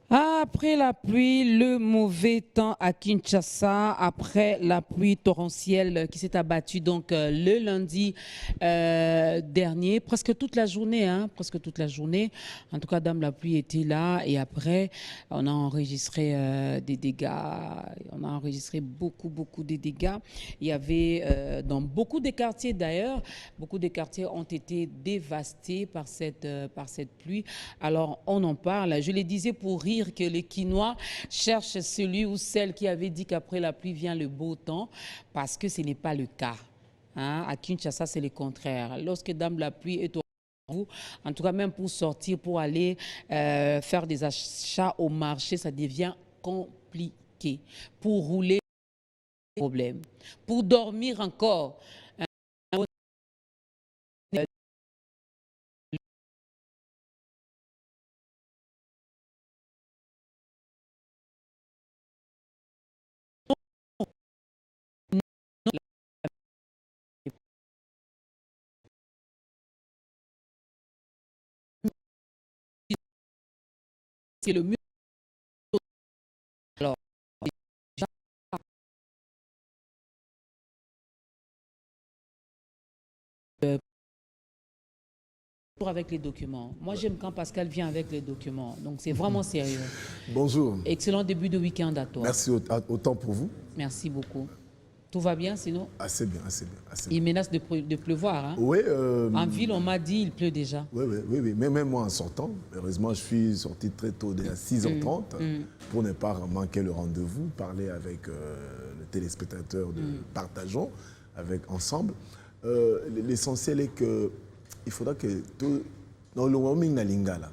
Après la pluie, le mauvais temps à Kinshasa, après la pluie torrentielle qui s'est abattue donc le lundi dernier, presque toute la journée, presque toute la journée. En tout cas, dame, la pluie était là et après, on a enregistré des dégâts. On a enregistré beaucoup de dégâts. Il y avait dans beaucoup de quartiers d'ailleurs, beaucoup de quartiers ont été dévastés par cette pluie. Alors, on en parle. Je le disais pour rire que les Quinois cherchent celui ou celle qui avait dit qu'après la pluie vient le beau temps, parce que ce n'est pas le cas. À Kinshasa, c'est le contraire. Lorsque dame la pluie est au rendez-vous, en tout cas même pour sortir, pour aller faire des achats au marché, ça devient compliqué. Pour rouler, problème. Pour dormir encore, c'est le mieux. Alors, avec les documents. Moi, j'aime quand Pascal vient avec les documents. Donc, c'est vraiment sérieux. Bonjour. Excellent début de week-end à toi. Merci autant pour vous. Merci beaucoup. Tout va bien sinon? Assez bien, assez bien. Assez Il bien. menace de pleuvoir. Oui, En ville, on m'a dit il pleut déjà. oui. Mais même moi en sortant, heureusement, je suis sorti très tôt, dès 6h30, pour ne pas manquer le rendez-vous, parler avec le téléspectateur de Partageons ensemble. L'essentiel est que il faudra que tout dans le moment là.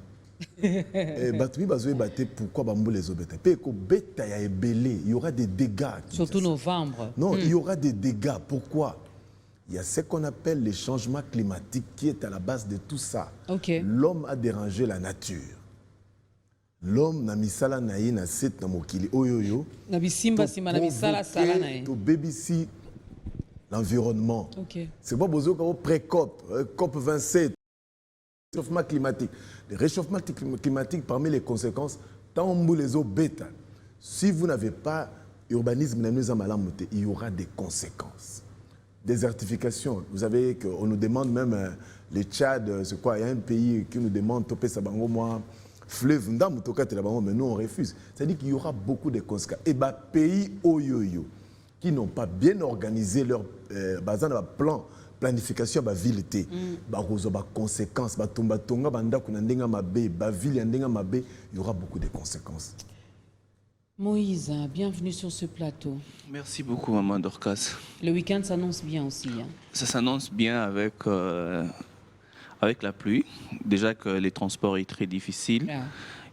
Pourquoi bambou les obéta? Il y aura des dégâts. Surtout novembre. Non, il y aura des dégâts. Pourquoi? Il y a ce qu'on appelle les changements climatiques qui est à la base de tout ça. Okay. L'homme a dérangé la nature. L'homme n'a mis ça là na set na mokili oyoyo. Na bisimba sima na bisala sala na ye. To baby l'environnement. Okay. C'est pas besoin qu'on pré-COP, COP 27. Réchauffement climatique. Le réchauffement climatique, parmi les conséquences, tant les eaux bêta. Si vous n'avez pas urbanisme, il y aura des conséquences. Désertification. Vous savez qu'on nous demande même, les Tchad, c'est quoi? Il y a un pays qui nous demande, topé sabango moi, fleuve, mais nous on refuse. C'est-à-dire qu'il y aura beaucoup de conséquences. Et bah, pays oyoyo, qui n'ont pas bien organisé leur plan, planification de la ville, il y aura conséquences. Il y aura beaucoup de conséquences. Moïse, bienvenue sur ce plateau. Merci beaucoup, Maman Dorcas. Le week-end s'annonce bien aussi. Ça s'annonce bien avec la pluie. Déjà que les transports sont très difficiles. Ah.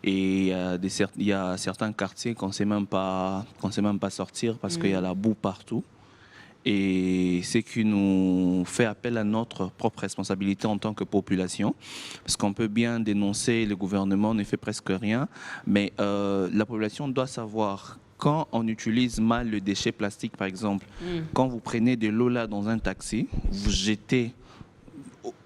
Et il y a certains quartiers qu'on ne sait même pas sortir parce qu'il y a la boue partout. Et c'est qui nous fait appel à notre propre responsabilité en tant que population, parce qu'on peut bien dénoncer, le gouvernement ne fait presque rien, mais la population doit savoir quand on utilise mal le déchet plastique, par exemple, quand vous prenez de l'eau là dans un taxi, vous jetez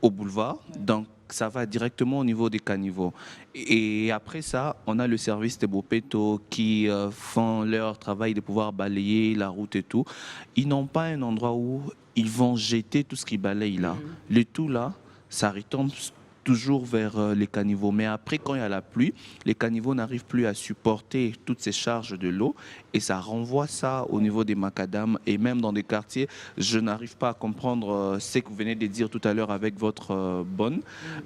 au boulevard, donc ça va directement au niveau des caniveaux. Et après ça, on a le service des Bopeto qui font leur travail de pouvoir balayer la route et tout. Ils n'ont pas un endroit où ils vont jeter tout ce qu'ils balayent là. Le tout là, ça retombe toujours vers les caniveaux. Mais après, quand il y a la pluie, les caniveaux n'arrivent plus à supporter toutes ces charges de l'eau et ça renvoie ça au niveau des macadams et même dans des quartiers. Je n'arrive pas à comprendre ce que vous venez de dire tout à l'heure avec votre bonne.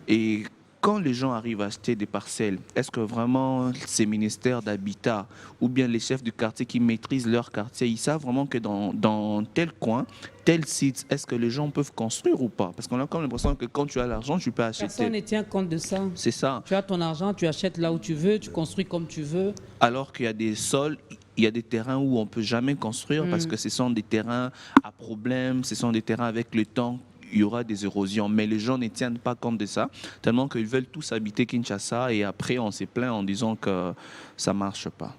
Et quand les gens arrivent à acheter des parcelles, est-ce que vraiment ces ministères d'habitat ou bien les chefs du quartier qui maîtrisent leur quartier, ils savent vraiment que dans tel coin, tel site, est-ce que les gens peuvent construire ou pas? Parce qu'on a comme l'impression que quand tu as l'argent, tu peux acheter. Personne ne tient compte de ça. C'est ça. Tu as ton argent, tu achètes là où tu veux, tu construis comme tu veux. Alors qu'il y a des sols, il y a des terrains où on ne peut jamais construire parce que ce sont des terrains à problème, ce sont des terrains avec le temps. Il y aura des érosions, mais les gens ne tiennent pas compte de ça, tellement qu'ils veulent tous habiter Kinshasa et après on s'est plaint en disant que ça ne marche pas.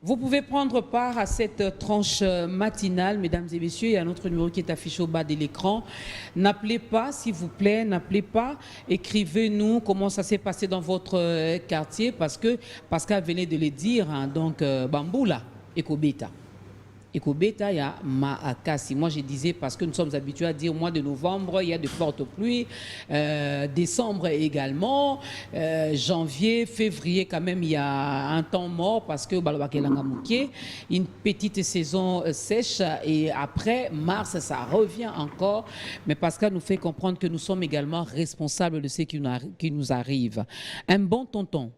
Vous pouvez prendre part à cette tranche matinale, mesdames et messieurs. Il y a un autre numéro qui est affiché au bas de l'écran. N'appelez pas, s'il vous plaît, n'appelez pas. Écrivez-nous comment ça s'est passé dans votre quartier, parce que Pascal venait de le dire, hein, donc Bamboula, Ekobeta. Ekobeta, il y a Maakasi. Moi, je disais, parce que nous sommes habitués à dire au mois de novembre, il y a de fortes pluies. Décembre également. Janvier, février, quand même, il y a un temps mort parce que une petite saison sèche. Et après, mars, ça revient encore. Mais Pascal nous fait comprendre que nous sommes également responsables de ce qui nous arrive. Un bon tonton.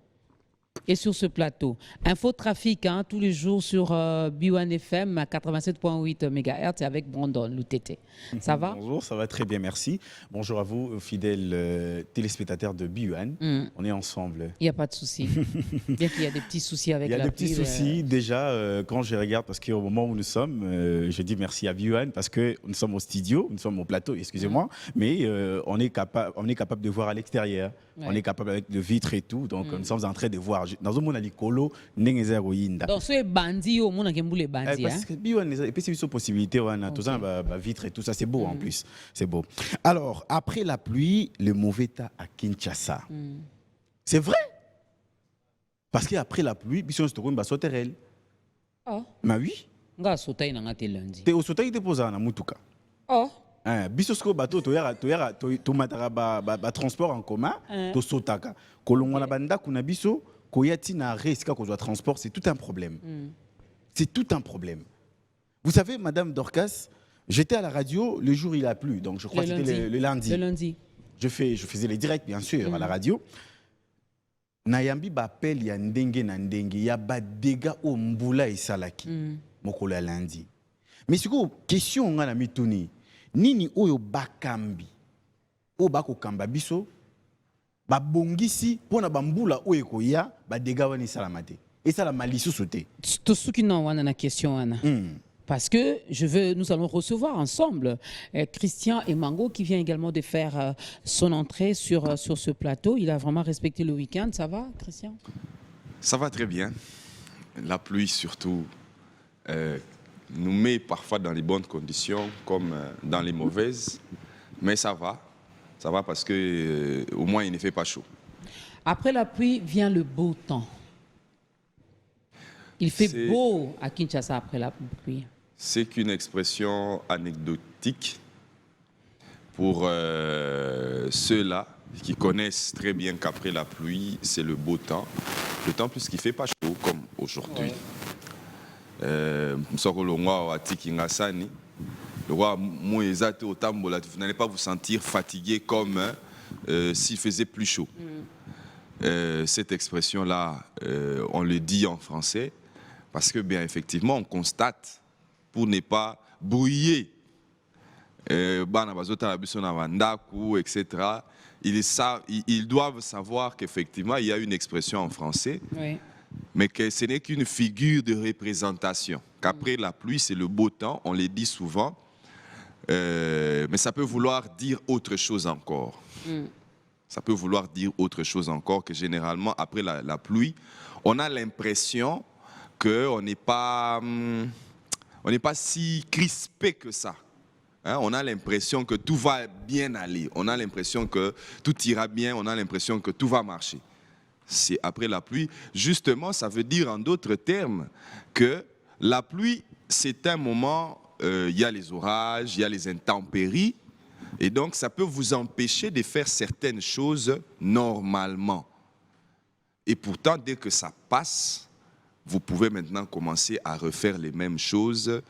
Et sur ce plateau, Infotrafic, hein, tous les jours sur B1 FM à 87.8 MHz avec Brandon Loutete. Ça va? Bonjour, ça va très bien, merci. Bonjour à vous, fidèles téléspectateurs de B1. On est ensemble. Il n'y a pas de souci. Bien qu'il y a des petits soucis avec la pluie. Il y a des petits soucis. Déjà, quand je regarde, parce qu'au moment où nous sommes, je dis merci à B1 parce que nous sommes au studio, nous sommes au plateau, excusez-moi, mais on est capable de voir à l'extérieur. Ouais. On est capable avec de vitres et tout, donc nous sommes en train de voir. Dans un monde à l'écolo, donc c'est bandit au monde qui est bandit. Parce que et puis c'est une possibilité, on a tout ça, vitres et tout ça, c'est beau en plus, c'est beau. Alors après la pluie, le mauvais temps à Kinshasa. C'est vrai, parce qu'après la pluie, biso se trouve une sauterelle. Oh. Mais oui. Nga sauter na ngate lundi. Te au sauter te posa na mutuka. Oh. Bisosko bateau to matara ba transport en commun to sotaka kolonga na banda kuna biso koyati na risque ko transport, c'est tout un problème. C'est tout un problème. Vous savez, Madame Dorcas, j'étais à la radio le jour où il a plu, donc je crois que c'était le lundi. Le lundi. Je faisais les directs bien sûr à la radio. Nayambi bapel ya ndenge na ndenge ya ba dégâts au mbula et salaki mokolo ya lundi. Mais c'est quoi question nga na mituni? Nini oyo bakambi o bako kamba biso ba bongisi pona bambula oyo koya ba dégâts wani salamate et ça la malisu sauté tout ce qui n'en wana na question ana parce que nous allons recevoir ensemble Christian Emango qui vient également de faire son entrée sur ce plateau. Il a vraiment respecté le week-end. Ça va, Christian? Ça va très bien. La pluie surtout nous met parfois dans les bonnes conditions comme dans les mauvaises, mais ça va parce que au moins il ne fait pas chaud. Après la pluie vient le beau temps. Il fait beau à Kinshasa après la pluie. C'est qu'une expression anecdotique pour ceux-là qui connaissent très bien qu'après la pluie c'est le beau temps, d'autant plus qu'il ne fait pas chaud comme aujourd'hui. Vous n'allez pas vous sentir fatigué comme s'il faisait plus chaud. Cette expression-là, on le dit en français parce que bien effectivement on constate pour ne pas brouiller etc. Ils doivent savoir qu'effectivement il y a une expression en français. Oui. Mais que ce n'est qu'une figure de représentation. Qu'après la pluie, c'est le beau temps, on le dit souvent, mais ça peut vouloir dire autre chose encore. Ça peut vouloir dire autre chose encore, que généralement, après la pluie, on a l'impression qu'on n'est pas si crispé que ça. Hein? On a l'impression que tout va bien aller, on a l'impression que tout ira bien, on a l'impression que tout va marcher. C'est après la pluie. Justement, ça veut dire en d'autres termes que la pluie, c'est un moment, il y a les orages, il y a les intempéries, et donc ça peut vous empêcher de faire certaines choses normalement. Et pourtant, dès que ça passe, vous pouvez maintenant commencer à refaire les mêmes choses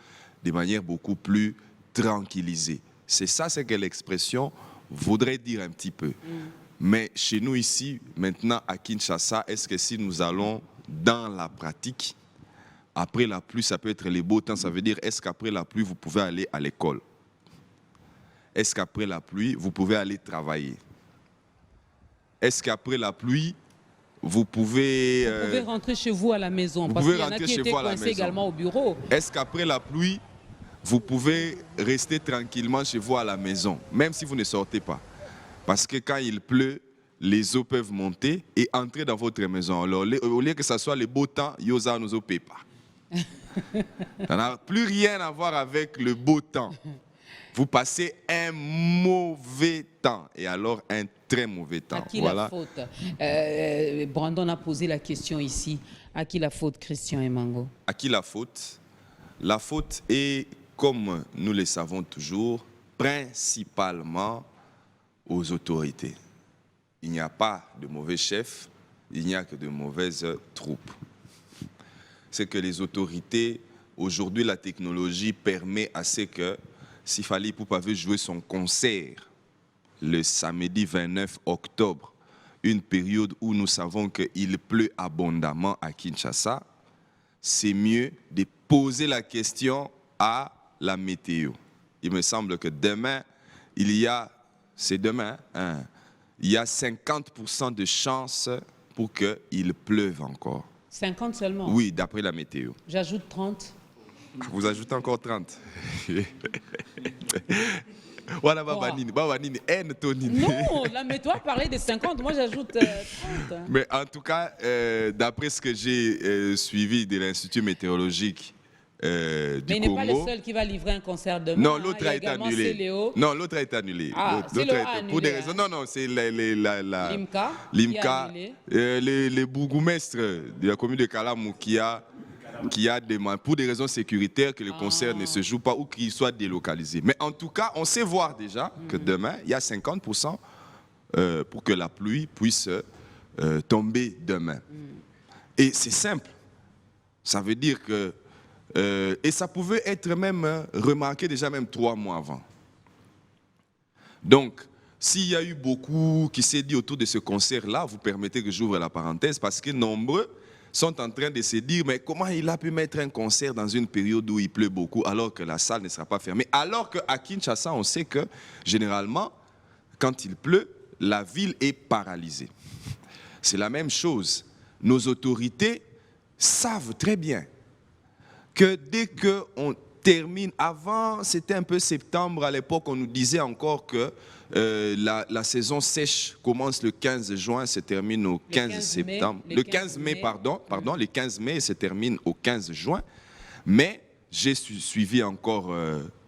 de manière beaucoup plus tranquillisée. C'est ça, c'est que l'expression voudrait dire un petit peu. Mais chez nous ici, maintenant à Kinshasa, est-ce que si nous allons dans la pratique, après la pluie, ça peut être les beaux temps, ça veut dire est-ce qu'après la pluie, vous pouvez aller à l'école? Est-ce qu'après la pluie, vous pouvez aller travailler? Est-ce qu'après la pluie, vous pouvez... Vous pouvez rentrer chez vous à la maison, parce qu'il y en a qui étaient coincés également au bureau. Est-ce qu'après la pluie, vous pouvez rester tranquillement chez vous à la maison, même si vous ne sortez pas? Parce que quand il pleut, les eaux peuvent monter et entrer dans votre maison. Alors, au lieu que ce soit les beaux temps, yosa nous pas. Ça n'a plus rien à voir avec le beau temps. Vous passez un mauvais temps et alors un très mauvais temps. À qui la faute? Brandon a posé la question ici. À qui la faute, Christian Emango? À qui la faute? La faute est, comme nous le savons toujours, principalement aux autorités. Il n'y a pas de mauvais chefs, il n'y a que de mauvaises troupes. C'est que les autorités, aujourd'hui la technologie permet à ce que si Fally Ipupa veut jouer son concert le samedi 29 octobre, une période où nous savons qu'il pleut abondamment à Kinshasa, c'est mieux de poser la question à la météo. Il me semble que demain, c'est demain, hein, il y a 50% de chances pour qu'il pleuve encore. 50 seulement? Oui, d'après la météo. J'ajoute 30. Vous ajoutez encore 30. Voilà, Babanini, haine Tonini. Non, là, mais toi, parler de 50, moi j'ajoute 30. Mais en tout cas, d'après ce que j'ai suivi de l'Institut météorologique du Congo... Mais il n'est pas le seul qui va livrer un concert demain. Non, l'autre a été annulé. Céléo. Non, l'autre a été annulé. Ah, Céléo a annulé. Pour des raisons... Non, non, c'est l'IMCA. Les bourgmestres de la commune de Kalamou qui a demandé, pour des raisons sécuritaires, que le concert ne se joue pas ou qu'il soit délocalisé. Mais en tout cas, on sait voir déjà que demain, il y a 50% pour que la pluie puisse tomber demain. Et c'est simple. Ça veut dire que... et ça pouvait être même remarqué déjà même 3 mois avant. Donc, s'il y a eu beaucoup qui s'est dit autour de ce concert-là, vous permettez que j'ouvre la parenthèse, parce que nombreux sont en train de se dire, mais comment il a pu mettre un concert dans une période où il pleut beaucoup alors que la salle ne sera pas fermée? Alors qu'à Kinshasa, on sait que généralement, quand il pleut, la ville est paralysée. C'est la même chose. Nos autorités savent très bien que dès qu'on termine, avant c'était un peu septembre, à l'époque on nous disait encore que la saison sèche commence le 15 juin, se termine au 15 septembre. Le 15 mai, pardon, le 15 mai et se termine au 15 juin. Mais j'ai suivi encore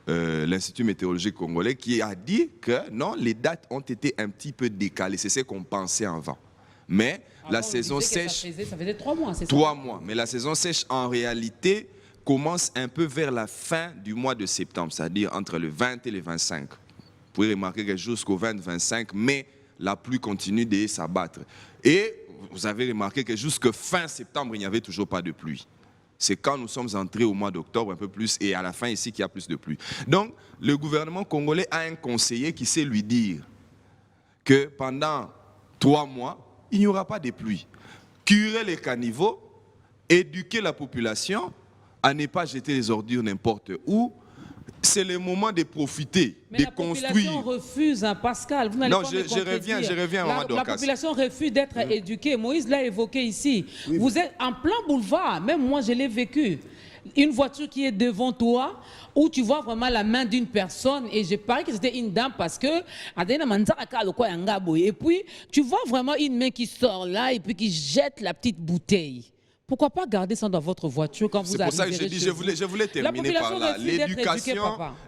l'Institut météorologique congolais qui a dit que non, les dates ont été un petit peu décalées, c'est ce qu'on pensait avant. Mais la saison sèche... Ça faisait 3 mois, c'est ça? 3 mois, mais la saison sèche en réalité commence un peu vers la fin du mois de septembre, c'est-à-dire entre le 20 et le 25. Vous pouvez remarquer que jusqu'au 20-25 mai, la pluie continue de s'abattre. Et vous avez remarqué que jusqu'à fin septembre, il n'y avait toujours pas de pluie. C'est quand nous sommes entrés au mois d'octobre un peu plus et à la fin ici qu'il y a plus de pluie. Donc, le gouvernement congolais a un conseiller qui sait lui dire que pendant 3 mois, il n'y aura pas de pluie. Curer les caniveaux, éduquer la population à ne pas jeter les ordures n'importe où. C'est le moment de profiter, de construire. Mais la population refuse, hein, Pascal. Vous n'allez pas me contredire. Je reviens, Maman Dorcas. La population refuse d'être éduquée. Moïse l'a évoqué ici. Oui, vous êtes en plein boulevard. Même moi, je l'ai vécu. Une voiture qui est devant toi, où tu vois vraiment la main d'une personne, et je parie que c'était une dame parce que, et puis, tu vois vraiment une main qui sort là, et puis qui jette la petite bouteille. Pourquoi pas garder ça dans votre voiture quand vous arrivez? C'est pour ça que je voulais terminer par là.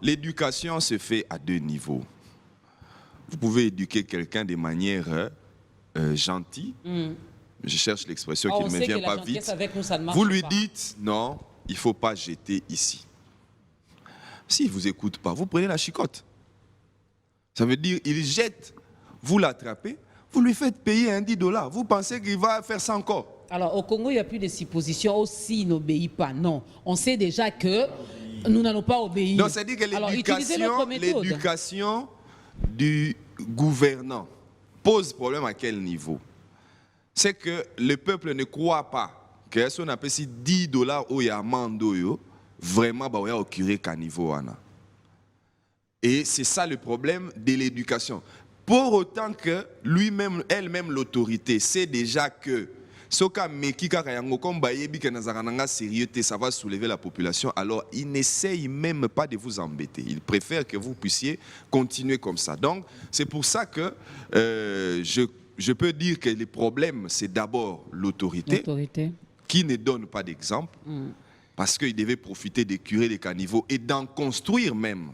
L'éducation se fait à 2 niveaux. Vous pouvez éduquer quelqu'un de manière gentille. Je cherche l'expression qui ne me vient pas vite. Vous lui dites, non, il ne faut pas jeter ici. S'il ne vous écoute pas, vous prenez la chicotte. Ça veut dire, il jette, vous l'attrapez, vous lui faites payer un $10. Vous pensez qu'il va faire ça encore? Alors, au Congo, il n'y a plus de suppositions. Aussi, il n'obéit pas. Non. On sait déjà que nous n'allons pas obéir. Donc, c'est-à-dire que l'éducation du gouvernant pose problème à quel niveau? C'est que le peuple ne croit pas que si on appelle ici $10 au Yamando, vraiment, il y a au curé qu'à niveau. Et c'est ça le problème de l'éducation. Pour autant que lui-même, elle-même, l'autorité, sait déjà que ça va soulever la population, alors il n'essaye même pas de vous embêter. Il préfère que vous puissiez continuer comme ça. Donc, c'est pour ça que je peux dire que le problème, c'est d'abord l'autorité qui ne donne pas d'exemple. parce qu'il devait profiter des curés des caniveaux et d'en construire même,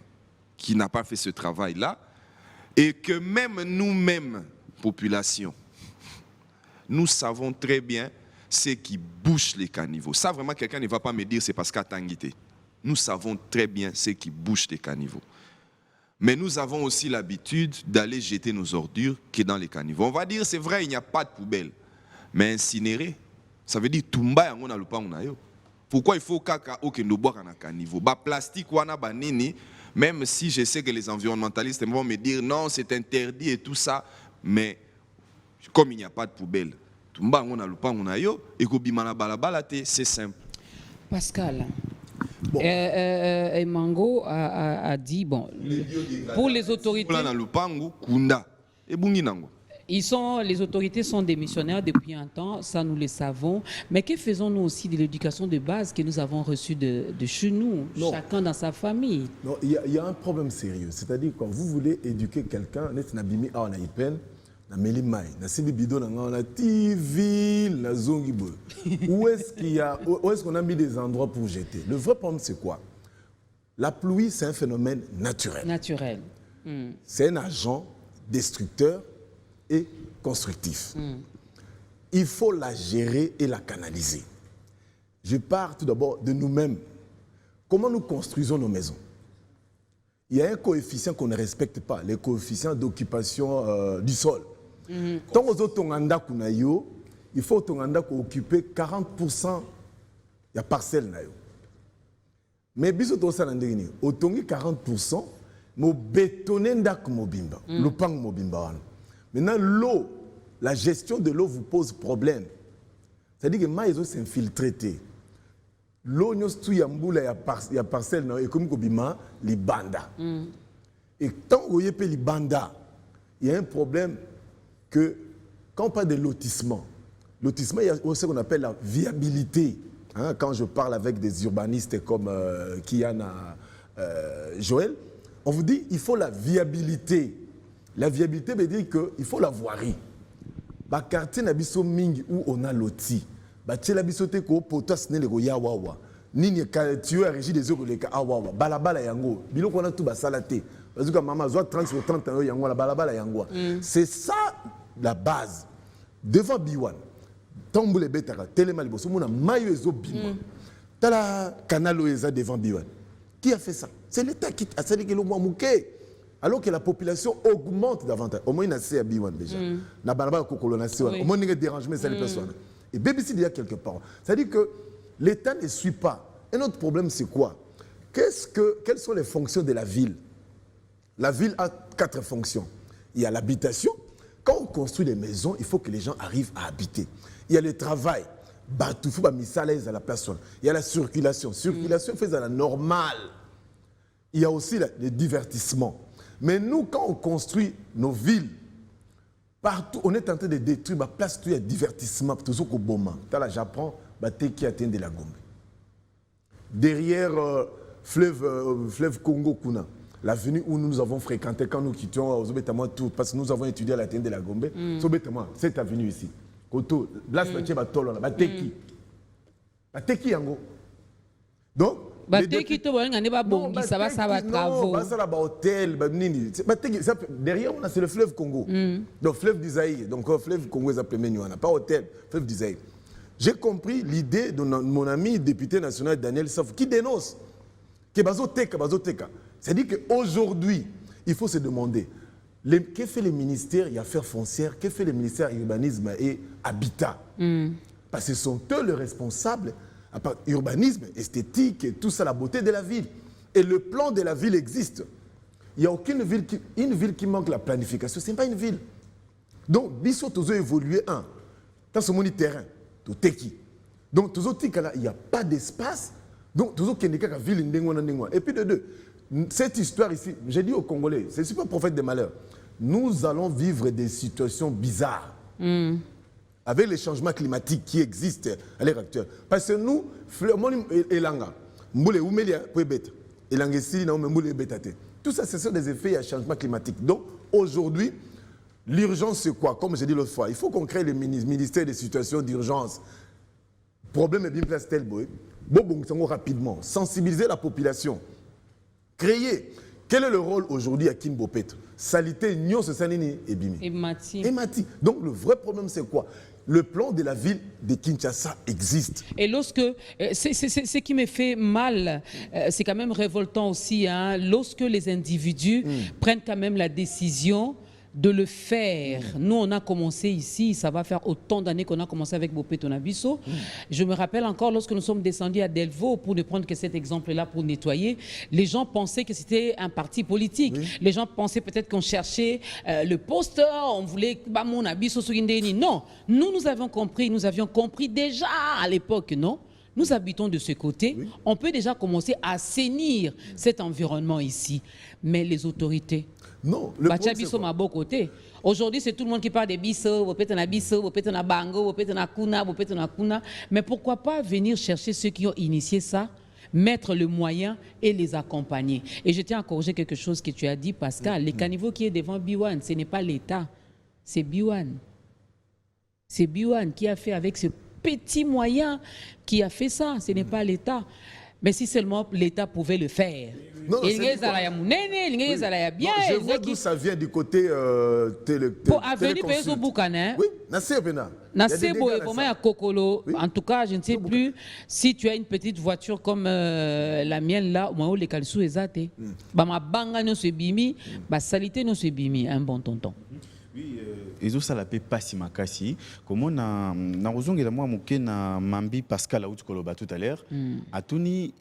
qui n'a pas fait ce travail-là, et que même nous-mêmes, population, nous savons très bien ce qui bouche les caniveaux. Ça, vraiment, quelqu'un ne va pas me dire c'est parce qu'à Tanguité. Nous savons très bien ce qui bouche les caniveaux. Mais nous avons aussi l'habitude d'aller jeter nos ordures qui est dans les caniveaux. On va dire, c'est vrai, il n'y a pas de poubelle. Mais incinérer, ça veut dire tumba yango na lupango na yo. Pourquoi il faut kaka okendo boire na caniveau? Ba plastique wana ba nini, même si je sais que les environnementalistes vont me dire non, c'est interdit et tout ça, mais comme il n'y a pas de poubelle, tumba yango na lupango na yo et ko bimana balabala te, c'est simple. Pascal. Bon. Mango a dit, bon, pour les autorités, les autorités sont des missionnaires depuis un temps, ça nous le savons, mais que faisons-nous aussi de l'éducation de base que nous avons reçue de chez nous, non. Chacun dans sa famille? Non, il y a un problème sérieux, c'est-à-dire quand vous voulez éduquer quelqu'un, où est-ce qu'on a mis des endroits pour jeter? Le vrai problème, c'est quoi? La pluie, c'est un phénomène naturel. C'est un agent destructeur et constructif. Il faut la gérer et la canaliser. Je pars tout d'abord de nous-mêmes. Comment nous construisons nos maisons? Il y a un coefficient qu'on ne respecte pas, le coefficient d'occupation du sol. Tant aux autres, il faut occuper 40% de parcelle. Mais si on a 40%, on bétonner le pan mobimba. Maintenant, l'eau, la gestion de l'eau vous pose problème. C'est-à-dire que maïs s'infiltre. L'eau, il y a parcelle, et comme les bandas. Et tant qu'il y a les bandas, il y a un problème que quand on parle de lotissement, il y a aussi ce qu'on appelle la viabilité. Hein, quand je parle avec des urbanistes comme Kiana, Joël, on vous dit qu'il faut la viabilité. La viabilité veut dire qu'il faut la voirie. Le quartier Nabiso Ming où on a loti, la bisote ko potas ne le yawawa. Nini tu as régi des eaux les awawa. Balabala yango. Bilo qu'on a tout basalate. Parce que maman soit 30 sur 30 ans yango la balabala yango. C'est ça la base. Devant Biwan, Tamboule Betara, Télémalibo, ce monde maillot ezo bima. Tala canal oeza devant Biwan. Qui a fait ça? C'est l'État qui a dit que le mois mouké. Alors que la population augmente davantage. Au moins, il y a assez à Biwan déjà. Na balabala kokolo na sewa. Au moins, il y a dérangement ça les personnes. Et BBC il y a quelque part. C'est-à-dire que l'État ne suit pas. Un autre problème, c'est quoi? Quelles sont les fonctions de la ville? La ville a 4 fonctions. Il y a l'habitation. Quand on construit des maisons, il faut que les gens arrivent à habiter. Il y a le travail. Il faut mettre à l'aise à la personne. Il y a la circulation. Circulation fait à la normale. Il y a aussi le divertissement. Mais nous, quand on construit nos villes, partout, on est en train de détruire la place où il y a divertissement. Tout ce qu'on bombe. Là, j'apprends, qui atteint de la Gombe. Derrière fleuve Congo Kuna, l'avenue où nous avons fréquenté quand nous quittions tout, parce que nous avons étudié à l'atteinte de la Gombe, cette avenue ici. Koto, Blas Batolo, Bateki. Bateki Yango. Donc, derrière, on a c'est le fleuve Congo. Donc, fleuve d'Isaïe. Donc, fleuve Congo, ils appellent Menuana. Pas hôtel, fleuve d'Isaïe. J'ai compris l'idée de mon ami député national Daniel Saf qui dénonce que Bazoteka. C'est-à-dire qu'aujourd'hui, il faut se demander que fait le ministère des Affaires foncières, que fait le ministère Urbanisme et Habitat. Parce que ce sont eux les responsables. À part urbanisme, esthétique, et tout ça, la beauté de la ville. Et le plan de la ville existe. Il n'y a aucune ville qui manque la planification. Ce n'est pas une ville. Donc, Bissot, tous évolué un. Dans ce monde terrain, tout teki. Donc, tous autres, il n'y a pas d'espace. Donc, tous autres, il y a une ville. Et puis, de deux, cette histoire ici, j'ai dit aux Congolais, c'est super prophète des malheurs. Nous allons vivre des situations bizarres. Avec les changements climatiques qui existent à l'heure actuelle. Parce que nous, tout ça, ce sont des effets à changement climatique. Donc, aujourd'hui, l'urgence, c'est quoi? Comme j'ai dit l'autre fois, il faut qu'on crée le ministère des situations d'urgence problème est bien place tel boy. Bon, rapidement, sensibiliser la population. Créer. Quel est le rôle aujourd'hui à Kimbo Petro? Salité, Nyon, Sanini et Bimi. Et Mati. Et Mati. Donc le vrai problème, c'est quoi? Le plan de la ville de Kinshasa existe. Et lorsque, ce qui me fait mal, c'est quand même révoltant aussi, hein, lorsque les individus prennent quand même la décision de le faire. Nous, on a commencé ici, ça va faire autant d'années qu'on a commencé avec Bopé Tonabiso. Je me rappelle encore lorsque nous sommes descendus à Delvaux, pour ne prendre que cet exemple-là pour nettoyer, les gens pensaient que c'était un parti politique. Les gens pensaient peut-être qu'on cherchait le poste, on voulait mon Abiso Sugindeni. Non, nous avions compris déjà à l'époque, non? Nous habitons de ce côté, on peut déjà commencer à assainir cet environnement ici. Mais les autorités, non, le problème, c'est quoi? Aujourd'hui, c'est tout le monde qui parle des bisso, bango, kuna. Mais pourquoi pas venir chercher ceux qui ont initié ça, mettre le moyen et les accompagner? Et je tiens à corriger quelque chose que tu as dit, Pascal. Les caniveaux qui est devant Biwan, ce n'est pas l'État, c'est Biwan. C'est Biwan qui a fait avec ce petit moyen qui a fait ça, ce n'est pas l'État. Mais si seulement l'État pouvait le faire. Non, je vois d'où ça vient du côté pour avenir payer au Boucanin. Oui, Nassebena. En tout cas, je ne sais plus si tu as une petite voiture comme la mienne là, où les calçous ezate. Ma banga no se bimi, ma salité no se bimi, un bon tonton. Oui, ezo sala pe pasi makasi comme na ozongela moi moke na Mambi Pascal a koloba tout à l'heure atuni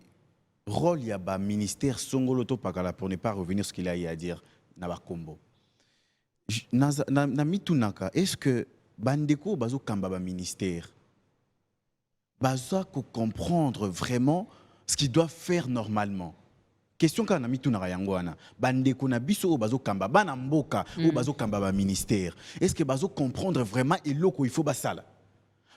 rôle ya ba ministère songolo to pakala pour ne pas revenir ce qu'il a à dire na ba kombo na mitunaka est-ce que bandeko bazo kamba ba ministère bazo ko comprendre vraiment ce qu'ils doivent faire normalement. Question kana mitunaka yango wana bandeko na biso o bazo kamba bana mboka o bazo kamba ba ministère est-ce que bazo comprendre vraiment eloko il faut basala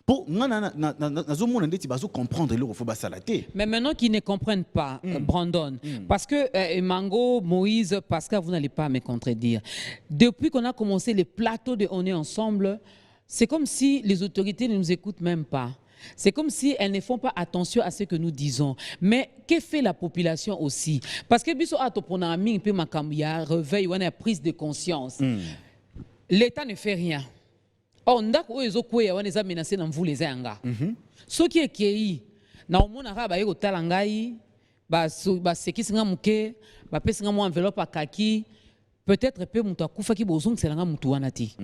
pour nazomona ndeti bazo comprendre eloko il faut basala te. Mais maintenant qu'ils ne comprennent pas Brandon parce que Mango, Moïse, Pascal, vous n'allez pas me contredire. Depuis qu'on a commencé les plateaux de On est ensemble, c'est comme si les autorités ne nous écoutent même pas. C'est comme si elles ne font pas attention à ce que nous disons. Mais que fait la population aussi? Parce que biso atopona mi pe makamya réveil ou une prise de conscience. L'État ne fait rien. Oh ndako ezo kwe wana eza menacé dans vous les anga. Ce qui est kei na omona ka ba yeko talangai ba sekisinga muke ba pesinga mo enveloppe akaki peut-être pe mutu akufa ki bozong selanga mutu wana ti.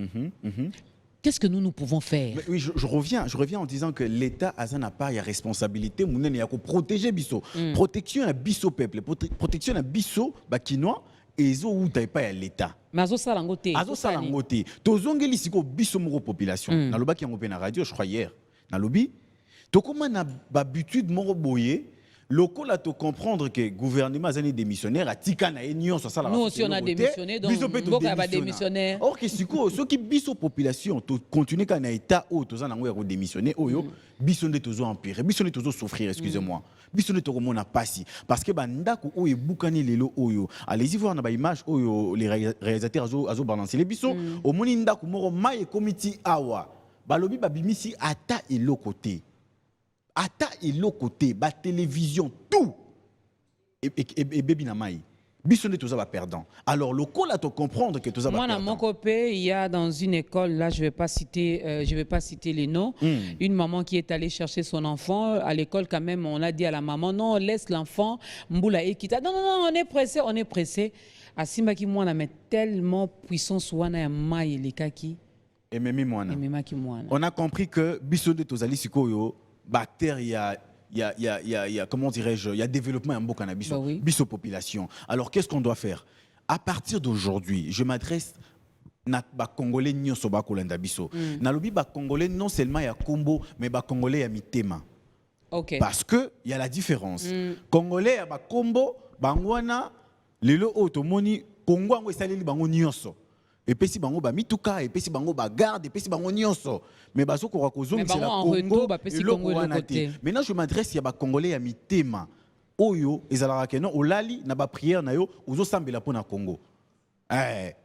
Qu'est-ce que nous pouvons faire? Oui, je reviens en disant que l'État a sa part, il y a responsabilité, il y a protéger biso. Protection à biso peuple, protection à biso bakinois et zo ou taille pas à l'État. Mais azo salangote. Azo salangote. Tozongeli siko biso moko population. Na loba ki ngopé na radio, je crois hier. Na lobi. To comment na habitude moko boyé. Local à te comprendre que le gouvernement a démissionnaire, à Tika na Union, ça nous aussi on a démissionné, donc on a démissionné. Or que ceux qui biso population, continuer qu'à État ou tous en ont démissionné, bison de tous empiré, bison de tous souffrir, excusez-moi, bison de tous mon passi, parce que bandako ou boukani lelo oyo, allez-y voir na ba image oyo les réalisateurs azo balancer les bisons, au moninda ko moro mai committee awa, balobi babimisi ata et l'autre côté. Ata et l'autre côté, la télévision, tout. Et bébé Namaï. Bissonné tout ça va perdant. Alors le col à te comprendre que tout ça va perdant. Moi, dans mon copain, il y a dans une école, là je vais pas citer les noms, une maman qui est allée chercher son enfant. À l'école quand même, on a dit à la maman, non, laisse l'enfant, Mboula Ekita. Non, on est pressé. À Simbaki, moi, on a mis tellement puissant sur un maï les kaki. Et même moi. On a compris que Bissonné tout ça, bactères, il y a comment dirais-je, il y a développement en beaucoup cannabis, biso population. Alors qu'est-ce qu'on doit faire? À partir d'aujourd'hui, je m'adresse na ba congolais nyoso ba kolanda biso. Na lobi ba congolais non seulement ya kombo mais ba congolais ya mitema. OK. Parce que il y a la différence. Congolais ya ba kombo bangwana lelo otomoni Congo ngo esaleli bango nyoso. Et puis si bango ba mituka et puis si bango ba garde et puis si bango nyonso mais bazo ko kozong c'est la Congo maintenant je m'adresse ya ba congolais ya mitema oyo ezalaka ke non olali na ba prière na yo ozo sambela pona Congo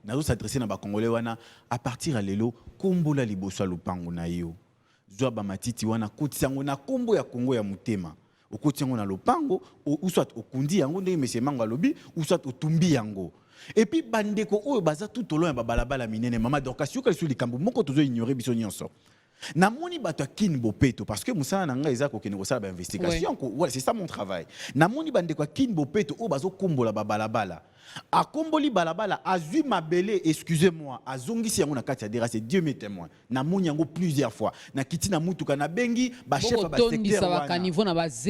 nazo s'adresser na ba congolais wana à partir à lelo kombola liboso lupango na yo zwa ba matiti wana kotisa yango na kombo ya Kongo ya mutema. Okoti yango na lopango ou soit okundi yango ndenge monsieur Mango alobi ou soit otumbi yango. Et puis bandeko oyo baza tout au long ya balabala minene mama donc kasi yoka sur likambo moko tozo ignorer biso nyonso. Namoni bato kin bopeto parce que musana nanga eza ko kene ko sala ba investigation voilà c'est ça mon travail. Namoni bandeko kin bopeto o bazo kombola ba balabala. A komboli balabala azui mabele excusez-moi azongisi yango na kati ya derase Dieu m'est témoin. Namoni yango plusieurs fois. Na kiti na mutuka na bengi ba chef ba secteur wana.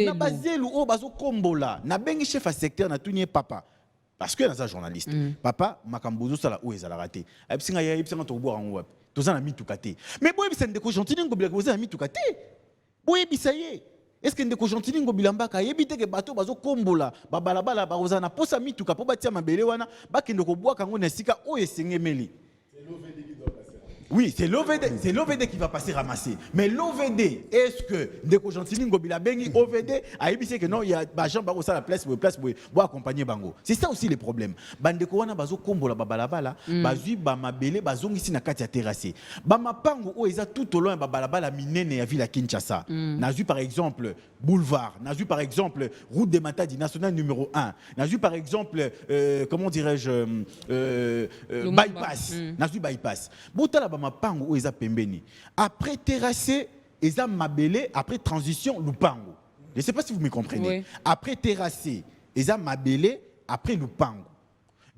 Na bazelu o bazo kombola. Na bengi chef a secteur na tunie papa. Parce que dans un journaliste, papa makambozo sala ou ezala raté. Epsinga ya epsinga to boire en web. Toza na mituka te. Mais boye bisa ndeko gentili ngobila koza na mituka te. Boye bisa ye. Est-ce que ndeko gentili ngobila mbaka yebite ke bato bazo kombola ba balabala ba koza na posa mituka po batia mabele wana ba kende ko boaka ngo na sika o esengemeli. Oui, c'est l'OVD qui va passer ramasser. Mais l'OVD, est-ce que ndeko gentili ngobila bengi OVD a yebise que non il y a ba gens ba ko sala place bo accompagner bango. C'est ça aussi le problème. Bandeko wana bazo kombola ba balabala, bazui ba mabele bazongisi na kati ya terrasse. Ba mapango o eza tout au long ba balabala minene ya ville ya Kinshasa. Nazu par exemple boulevard, nazu par exemple route des Matadi nationale numéro 1. Nazu par exemple comment dirais-je bypass. Nazu bypass. Botala ba mapango o eza pembeni. Après terrassé, eza mabele, après transition lupango. Je ne sais pas si vous me comprenez. Oui. Après terrassé, eza mabele, après lupango.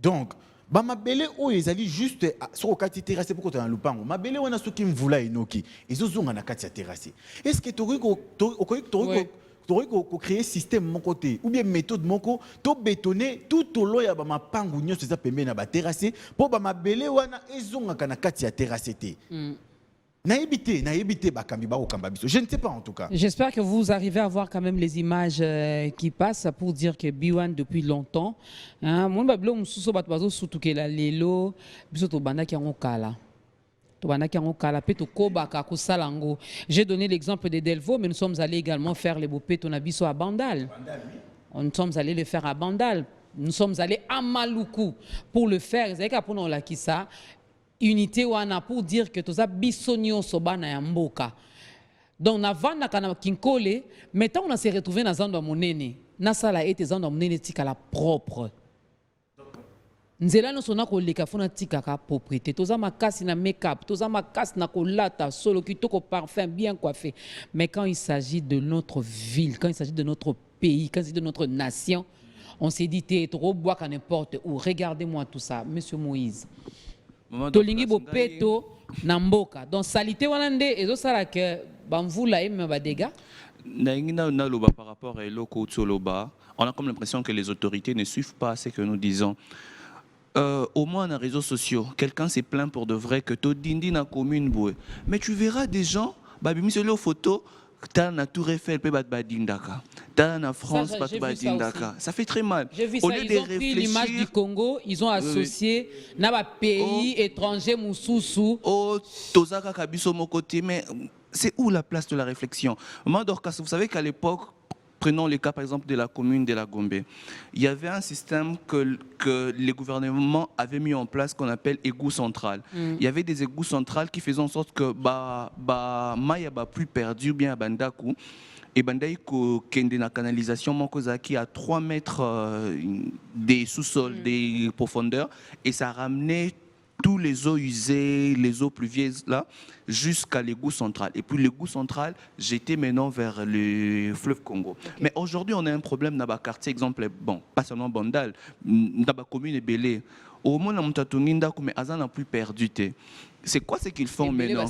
Donc, ba mabele o ezali juste sur kati terrassé pour na lupango. Mabele wana soki mvula enoki, ezozonga na kati ya terrassé. Est-ce que tu créer système mon côté ou bien méthode moko to bétonner tout au long ya ba mapango nyonso eza pembeni na ba terrassé pour ba mabele wana ezonga kana kati ya terrassé te. Na éviter bakambi ba okamba biso. Je ne sais pas en tout cas. J'espère que vous arrivez à voir quand même les images qui passent pour dire que B1 depuis longtemps hein mon bablo mususo bato bazo sutukela lelo biso to banda ki yango kala. J'ai donné l'exemple de Delvaux, mais nous sommes allés également faire les Bopeto Nabiso à Bandal. Nous sommes allés le faire à Bandal. Nous sommes allés à Maluku pour le faire. Unité wana pour dire que tout ça bisonio sobana ya mboka. Donc navana kana kinkole, maintenant on s'est retrouvé dans zando monene. Na sala ete zando monene tika la propre. Nzela no sona ko leka fona tika ka propriété toza makasi na make-up toza makasi na kolata solo kitoko parfum bien coiffé mais quand il s'agit de notre ville quand il s'agit de notre pays quand il s'agit de notre nation on s'est dit t'es trop bois qu'à n'importe où regardez-moi tout ça monsieur Moïse tolingi bopeto na mboka donc salité wana nde ezo sala que bamvula eme ba dégâts na loba par rapport à loko tsoloba on a comme l'impression que les autorités ne suivent pas ce que nous disons. Au moins dans les réseaux sociaux, quelqu'un s'est plaint pour de vrai que tu dindi na commune boué. Mais tu verras des gens, babi mis sur photo, t'as na Tour Eiffel pe bat badindaka, t'as na France bat badindaka. Ça fait très mal. J'ai vu ça. Ils ont pris l'image du Congo, ils ont associé na ba pays étranger mususu. Oh, tozaka kabiso mon côté, mais c'est où la place de la réflexion? Moi, Dorcas, vous savez qu'à l'époque. Prenons le cas par exemple de la commune de la Gombe. Il y avait un système que les gouvernements avaient mis en place qu'on appelle égout central. Il y avait des égouts centrales qui faisaient en sorte que Maya plus perdu bien à Bandaku et Bandaïko kende na canalisation Mokozaki à 3 mètres des sous-sols, des profondeurs et ça ramenait tous les eaux usées, les eaux pluvieuses là, jusqu'à l'égout central. Et puis l'égout central, j'étais maintenant vers le fleuve Congo. Okay. Mais aujourd'hui, on a un problème dans le quartier, exemple, bon, pas seulement Bandal, dans la commune de Belé. Au moins, on a mais Azan n'a plus perdu. C'est quoi ce qu'ils font maintenant?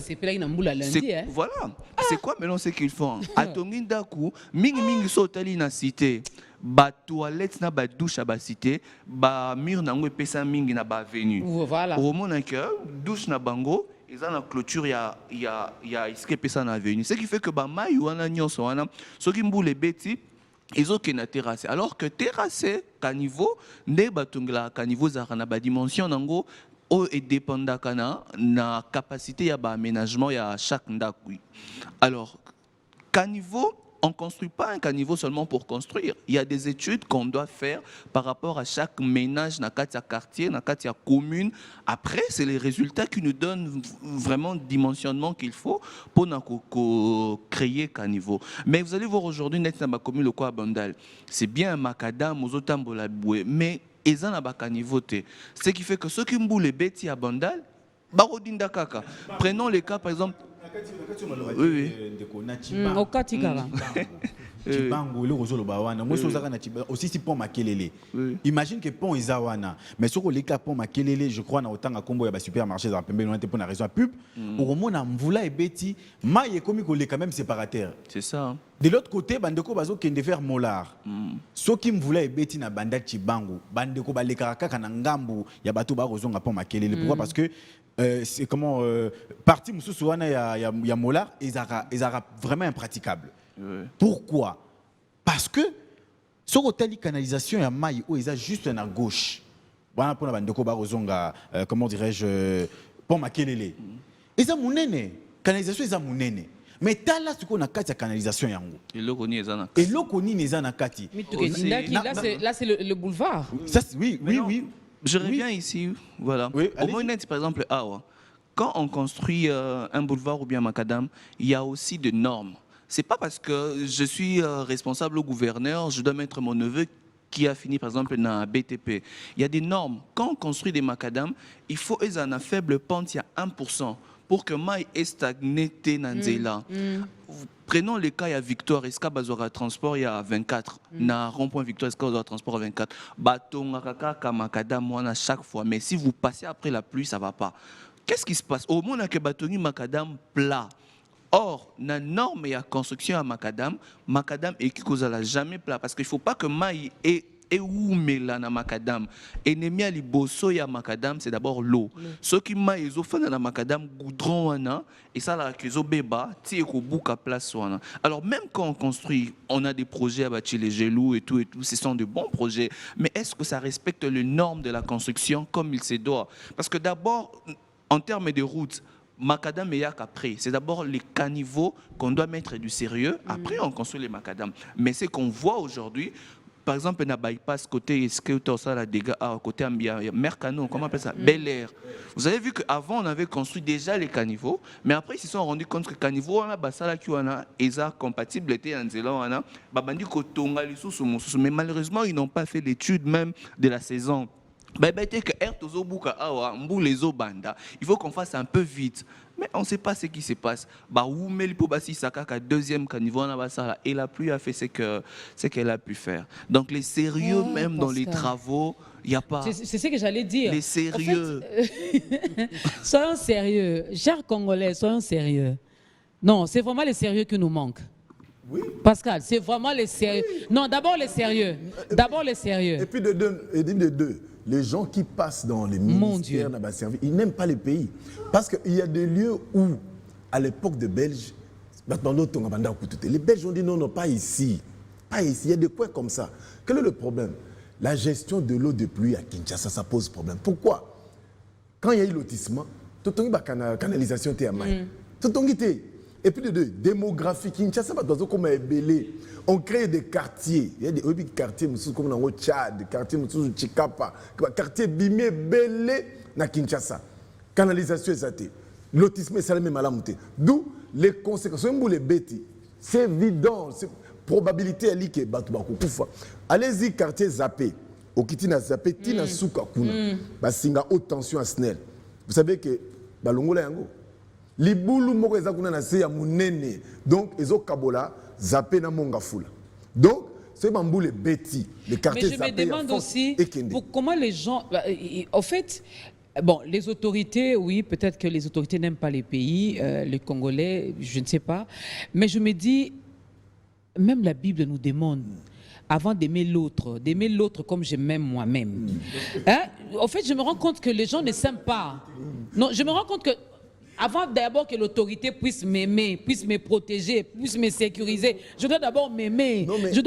Voilà. C'est quoi maintenant ce qu'ils font? À Tongindaku, mingi sotali na cité. Ba toilette na ba douche à ba cité, ba mur na ngwe pesa mingi na ba avenue. Voilà. Au moment que douche na bango, ils ont la clôture il y a iske pesa na avenue. Ce qui fait que ba mai wana nyonso wana, soki mbule beti ils ont qu'une terrasse. Alors que terrassé caniveau, ne batungla caniveau zarana ba dimension nango o et dépendant kana na capacité ya ba aménagement ya chaque ndaku. Alors caniveau on ne construit pas un caniveau seulement pour construire. Il y a des études qu'on doit faire par rapport à chaque ménage, dans le quartier, dans la commune. Après, c'est les résultats qui nous donnent vraiment le dimensionnement qu'il faut pour créer un caniveau. Mais vous allez voir aujourd'hui, dans la commune, le quoi Bandal, c'est bien un macadam, aux autres mais ils ont un caniveau. Ce qui fait que ceux qui ont les bêtis à Bandal, prenons les cas par exemple. Oui. Au Katikara. Chibango le rozolo bawana moi sozaka na chibango aussi si pont makelele imagine que pont izawana mais soko leka pont makelele je crois na otanga kombo ya ba supermarché za pembe non pour na raison pub au mona mvula ebeti maye komi ko leka même séparateur c'est ça de l'autre côté bandeko bazo kende faire molar soki mvula ebeti na banda chibango bandeko baleka kaka na ngambu ya bato ba rozonga pont makelele pourquoi parce que c'est comment partie mususu wana ya molar ezara vraiment impraticable. Oui. Pourquoi? Parce que ce hôtel canalisation ya mai ou est juste à gauche. Voilà pour la bande de Barozonga, comment dirais-je, pour Makelele. Et ça mounene, canalisation est mounene. Mais t'as là ce qu'on a quatre canalisation yango. Et l'okoni est en et l'okoni n'est en akati. Là c'est le boulevard. Ça, oui. Je reviens ici, voilà. Oui, au moins par exemple, quand on construit un boulevard ou bien macadam, il y a aussi des normes. C'est pas parce que je suis responsable au gouverneur, je dois mettre mon neveu qui a fini par exemple dans la BTP. Il y a des normes. Quand on construit des macadam, il faut qu'ils aient une faible pente, il y a 1%. Pour que maï est stagné là. Prenons le cas, il y a Victoire, est-ce qu'il transport, il y a 24. Na rond-point Victoire, est-ce qu'il y a transport à 24. Baton, macadam, à chaque fois. Mais si vous passez après la pluie, ça ne va pas. Qu'est-ce qui se passe? Au moins, on a que batoni macadam plat. Or, dans la norme et la construction à macadam est qui jamais plat. Parce qu'il ne faut pas que maï ait où là na macadam. Ennemi à liboso ya macadam, c'est d'abord l'eau. Ce qui maï ils ont fait dans la macadam goudron wana et ça là qu'ils ont béba, tirer au bout à place wana. Alors même quand on construit, on a des projets à bâtir les gelous et tout, ce sont de bons projets. Mais est-ce que ça respecte les normes de la construction comme il se doit? Parce que d'abord, en termes de route, macadam et yak après, c'est d'abord les caniveaux qu'on doit mettre du sérieux. Après, on construit les macadam. Mais ce qu'on voit aujourd'hui, par exemple, na bypass côté la dégâts côté Mercano, comment on appelle ça, Bel Air. Vous avez vu qu'avant on avait construit déjà les caniveaux, mais après ils se sont rendus compte que les caniveaux on a basala qui wana eza compatible était en zélan wana babandi ko tonga les sous mais malheureusement ils n'ont pas fait l'étude même de la saison. Il faut qu'on fasse un peu vite. Mais on ne sait pas ce qui se passe. Deuxième caniveau, et la pluie a fait ce qu'elle a pu faire. Donc les sérieux, même dans les travaux, il n'y a pas. C'est ce que j'allais dire. Les sérieux. En fait, soyons sérieux. Chers Congolais, soyons sérieux. Non, c'est vraiment les sérieux qui nous manquent. Oui. Pascal, c'est vraiment les sérieux. Oui. Non, d'abord les sérieux. D'abord les sérieux. Et puis de deux. Les gens qui passent dans les ministères, ils n'aiment pas les pays. Parce qu'il y a des lieux où, à l'époque des Belges, les Belges ont dit non, pas ici. Pas ici. Il y a des coins comme ça. Quel est le problème? La gestion de l'eau de pluie à Kinshasa, ça pose problème. Pourquoi? Quand il y a eu lotissement, tout le monde a canalisation. Et puis de deux, démographie, Kinshasa, on crée des quartiers. Il y a des quartiers comme dans le Tchad, quartiers comme Chikapa, quartier Bimé, Belé, na Kinshasa. Canalisation, lotissement, c'est la même malamouté. D'où les conséquences. C'est évident, c'est probabilité à l'Ike. Allez-y, quartier Zappé. Au Kitina Zappé, Tina Souka Kuna. Basinga haute tension à Snell. Vous savez que Balongola Yango. Les boulous moreza kuna na se ya munene donc ezo kabola zappé na monga fula donc c'est bamboule beti les quartiers zappé. Mais je me demande aussi comment les gens en fait bon les autorités oui peut-être que les autorités n'aiment pas les pays les Congolais je ne sais pas mais je me dis même la Bible nous demande avant d'aimer l'autre comme je m'aime moi-même. Hein? En fait je me rends compte que les gens ne s'aiment pas. Non, je me rends compte que avant d'abord que l'autorité puisse m'aimer, puisse me protéger, puisse me sécuriser, je dois d'abord m'aimer. Tu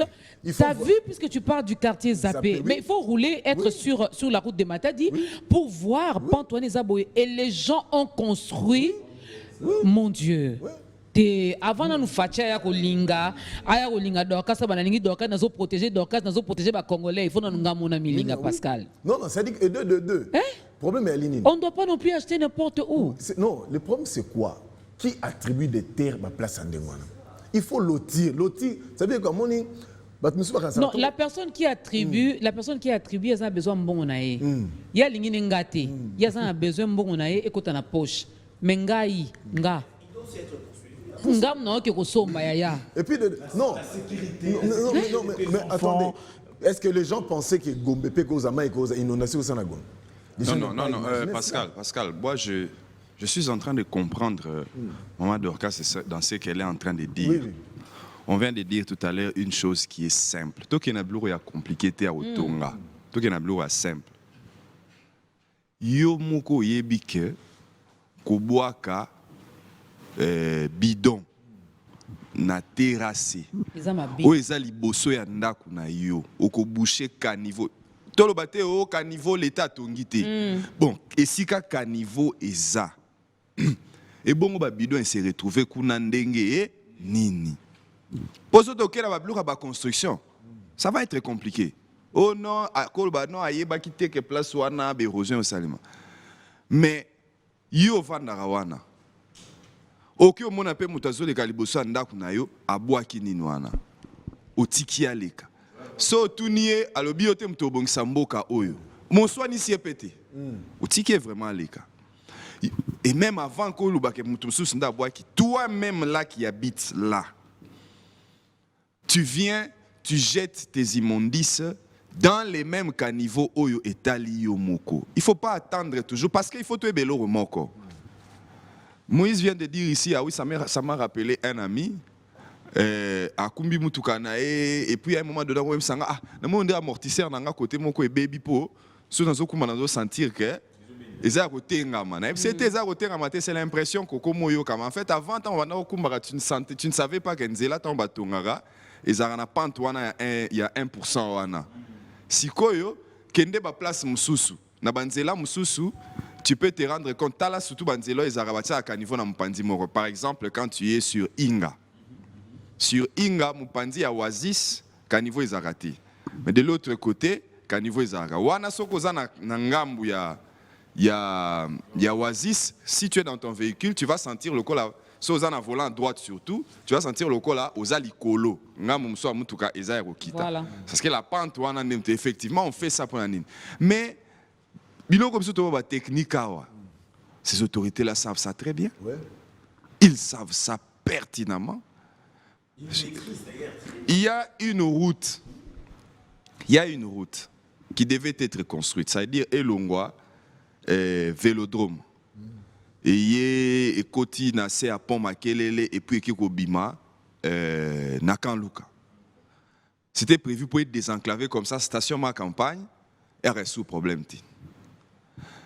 as vu, puisque tu parles du quartier Zappé, oui. Mais il faut rouler, être sur la route de Matadi pour voir Pantoine Zaboé. Et les gens ont construit, mon Dieu. avant de nous faire aya kolinga Dorcas banalingi Dorcas nazo protéger ba Congolais il faut nous ngamona milinga Pascal. Non, ça dit que deux. Problème est aligné. On ne doit pas non plus acheter n'importe où. Non, le problème c'est quoi? Qui attribue des terres à place en Dengwana? Il faut lotir. Ça veut dire comment on non, la personne qui attribue, elle a besoin de bon nae. Il y a l'ingine ngate, il y a besoin de bon nae et quand on a poche. Mais ngai, nga. Ngam non que kosomba ya. Et puis non, mais attendez. Est-ce que les gens pensaient que Gombe pe kozama et koza inondation au Sénégal? Non, Pascal, moi je suis en train de comprendre Maman Dorcas dans ce qu'elle est en train de dire. Oui. On vient de dire tout à l'heure une chose qui est simple. Tout qui est bleu est compliqué, c'est autonga. Tout qui est bleu est simple. Yo moko yebike koboaka bidon na terrasse. O eza liboso ya ndaku na yo. Okoboucher caniveau. Tolo bate o caniveau l'état tongité. Bon, esika caniveau eza. Et bongo ba bidon se retrouver kuna ndenge nini. Pose toke la bablouka ba construction. Ça va être compliqué. Oh non, à kolba non ayeba kite que place wana érosion au salima. Mais yo vandara wana. Oki o mona pe mutazo de kaliboso ndaku na yo abwaki nini wana. Otiki aleka. So tunie alobi ote mtobongisa mboka oyo. Mon soin ici est pété. Otiki est vraiment aleka. Et même avant que lubake mutusus ndabwaki, toi-même là qui habites là. Tu viens, tu jettes tes immondices dans les mêmes caniveaux Oyo et Tali Moko. Il ne faut pas attendre toujours parce qu'il faut tuer Belo Moko. Moïse vient de dire ici, ah oui, ça m'a rappelé un ami, à Kumbi Mutukana, et puis à un moment donné, on me ah, le monde amortisseur n'a côté Moko et baby po, ceux dans ce sentir que c'est l'impression que en fait, avant, tu ne savais pas que Nzela tomba tongara. Il y a 1%. Si koyo, kende ba place mususu, na banzela mususu, tu peux te rendre compte, tala surtout banzelo et zarabatia à niveau na mpandi moro. Par exemple, quand tu es sur Inga. Sur Inga, mpandi ya Oasis, caniveau est arrêté. Mais de l'autre côté, caniveau est arrêté. Wana soko za na ngambu ya Oasis, si tu es dans ton véhicule, tu vas sentir le col. Si vous avez un volant à droite surtout, tu vas sentir le col là, aux alikolo. Voilà. Parce que la pente, effectivement, on fait ça pour la nine. Mais, comme ça, technique, ces autorités-là savent ça très bien. Ouais. Ils savent ça pertinemment. Il y a une route qui devait être construite, c'est-à-dire Elongwa, Vélodrome. Et Koti Nase à Pont Makelele et puis Kikobima, Nakanluka. C'était prévu pour être désenclavé comme ça, station ma campagne, RSU problème.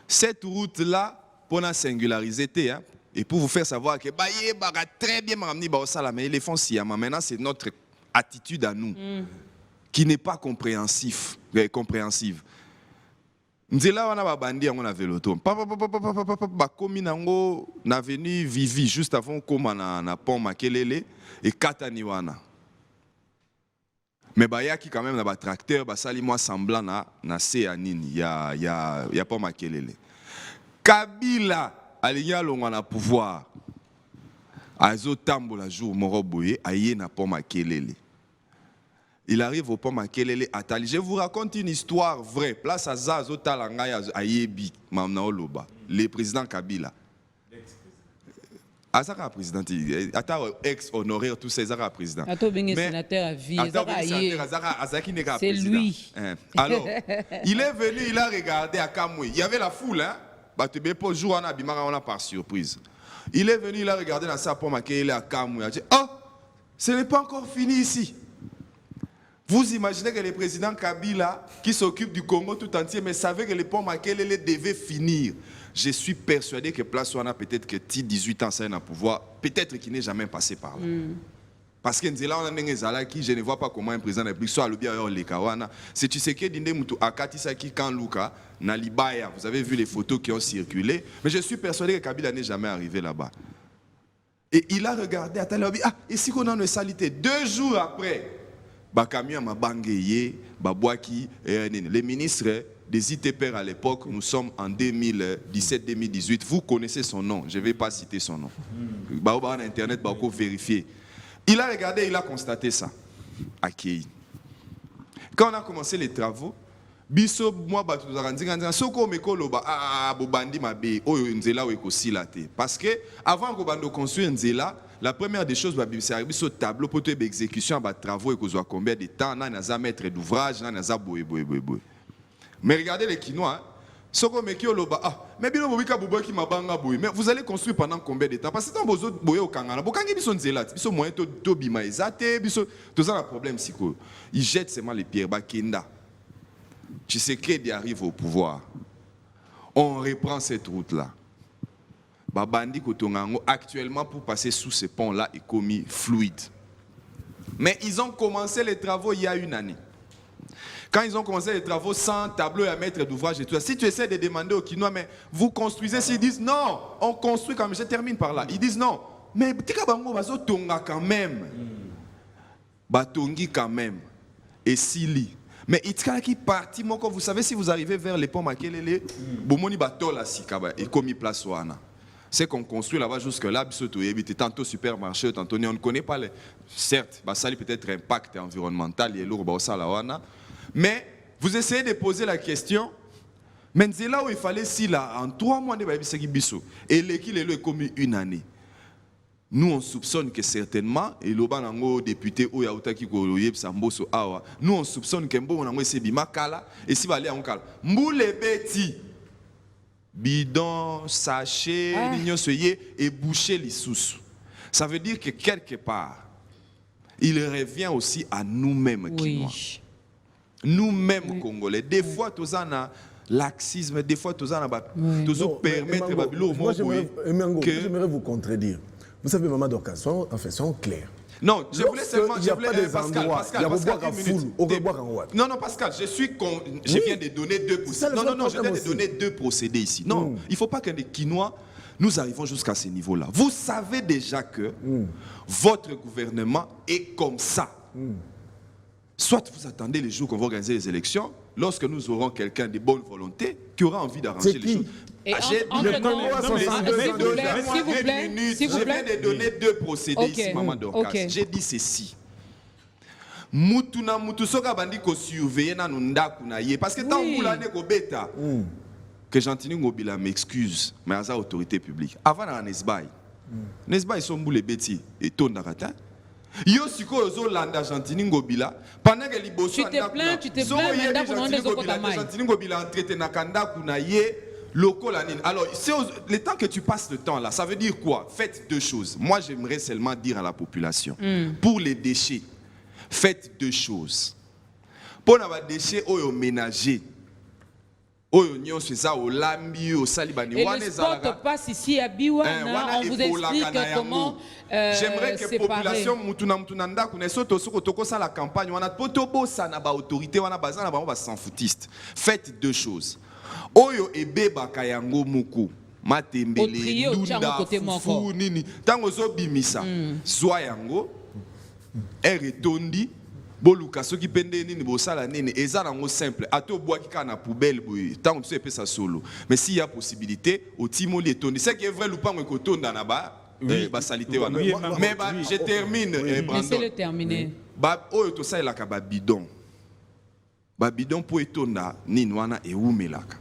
Cette route-là, pour la singulariser, et pour vous faire savoir que très bien, mais les fonds maintenant c'est notre attitude à nous, qui n'est pas compréhensive. Nzela wana ba bandi yango na Vélodrome. Ba komi nango na avenue Vivi juste avant koma na pont Makelele et Katani wana. Mais ba yaki quand même na ba tracteur ba sali moi semblant na se anini ya pont Makelele. Kabila alinya longwa na pouvoir. Azo tambola jour moro boye aye na pont Makelele. Il arrive au pont Makelele Atali. Je vous raconte une histoire vraie. Place à Zazo Talanga Ayebi, Mamnaoloba, le président Kabila. Azara président, ex-honoraire, tous ces Azara président. Sénateur à vie. C'est lui. Alors, il est venu, il a regardé à Kamwe. Il y avait la foule, hein. Par surprise. Il est venu, il a regardé dans sa pont Makelele à Kamwe. Il a dit, oh, ce n'est pas encore fini ici. Vous imaginez que le président Kabila, qui s'occupe du Congo tout entier, mais savait que le pont Makelele devait finir. Je suis persuadé que Place Wana, peut-être que 18 ans, ça a un pouvoir, peut-être qu'il n'est jamais passé par là. Parce que je ne vois pas comment un président de la République soit le bien le Kawana. C'est tu sais que Dinde Moutou Akatisaki Kanluka, Nalibaya, vous avez vu les photos qui ont circulé, mais je suis persuadé que Kabila n'est jamais arrivé là-bas. Et il a regardé, ah, ici qu'on a une salité. 2 jours après, les ministres des ITPR à l'époque, nous sommes en 2017-2018, vous connaissez son nom, je ne vais pas citer son nom. On Internet, on peut vérifier. Il a regardé, il a constaté ça, à Kéi. Quand on a commencé les travaux, biso moi soko mekolo ba bobandi mabe oyo nzela o ekosila te parce que avant ko bando construire nzela la première des choses ba biso tableau pour te exécution ba travaux ekozwa combien de temps na naza maître d'ouvrage na naza boye. Mais regardez les Quinois soko mekolo ba mais bino bobika boboki mabanga boye mais vous allez construire pendant combien de temps parce que tant bozo boye okangana bokangi biso nzela biso moyen to bima ezate biso toza un problème siko ils jettent seulement les pierres ba kenda. Tshisekedi arrive au pouvoir. On reprend cette route-là. Babandi Kotongango, actuellement, pour passer sous ce pont-là, est commis fluide. Mais ils ont commencé les travaux il y a 1 année. Quand ils ont commencé les travaux sans tableau et à maître d'ouvrage et tout ça, si tu essaies de demander aux Kinois, mais vous construisez, s'ils disent non, on construit quand même, je termine par là. Ils disent non, mais Tikabango Bazo Tonga quand même. Batongi quand même. Et Sili. Mais il y a qui parti, vous savez, si vous arrivez vers les ponts Makelele, Bomoni Batola Sikaba et commis place Wana. C'est qu'on construit là-bas jusque-là, tantôt supermarché, tantôt on ne connaît pas les. Certes, ça a peut-être impact environnemental, mais vous essayez de poser la question, mais c'est là où il fallait si là, en 3 mois, et l'équipe est commis 1 année. Nous, on soupçonne que certainement, et le député Oyautaki Koloyeb Samboso Awa, nous, on soupçonne que Mbo Nango Sebi Makala, et si Valé en Kala, Mboule Beti, bidon, sachet, l'ignon soyez, et boucher les sous. Ça veut dire que quelque part, il revient aussi à nous-mêmes, Kinois. Nous-mêmes, Congolais. Des fois, tous en a laxisme, des fois, tous en a permettre moi, j'aimerais vous contredire. Vous savez, Maman Dorcas, soyons clairs. Non, je voulais seulement. Il n'y a pas des endroits. Il y a Non, Pascal, je viens de donner 2 procédés. Non, je viens de donner 2 procédés ici. Non, il ne faut pas que les Quinois, nous arrivons jusqu'à ce niveau-là. Vous savez déjà que votre gouvernement est comme ça. Soit vous attendez les jours qu'on va organiser les élections, lorsque nous aurons quelqu'un de bonne volonté qui aura envie d'arranger les choses. S'il vous plaît, je viens de donner 2 procédés ici, Maman Dorcas. J'ai dit ceci. Mutuna mutusoka bandi ko surveiller na nunda kunaye parce que tant que l'année ko beta que Gentini Ngobila m'excuse mais à sa autorité publique. Avant na Nesbay. Nesbay sont boule beti et ton darata. Yo siko zo landa Gentini Ngobila pendant que liboso tu te plains maintenant pour demander des Gentini Ngobila traité na kanda kunaye. Alors, le temps que tu passes le temps là, ça veut dire quoi? Faites 2 choses. Moi, j'aimerais seulement dire à la population, pour les déchets, faites 2 choses. Pour les déchets, au ménager, au lambi, au salibani. Et le sport passe ici à Biwana, on vous explique comment j'aimerais que la population mutunanda connaisse la campagne, on a potobo sana ba autorité, on a bazana ba sans foutiste. Faites 2 choses. Oyo ebe bakayango muku matembele ndunda fufu nini tango zo bimisa zwa yango eretondi boluka soki pende nini bosala nini eza nango simple ato boaki kana poubelle boye tango tu epesa solo mais s'il y a possibilité otimoli etondi c'est que vrai lupango ekotonda na ba salité wana mais je termine Brandon laissez-le terminer ba oyo to ça la ka ba bidon pour etonda nini wana eumelaka.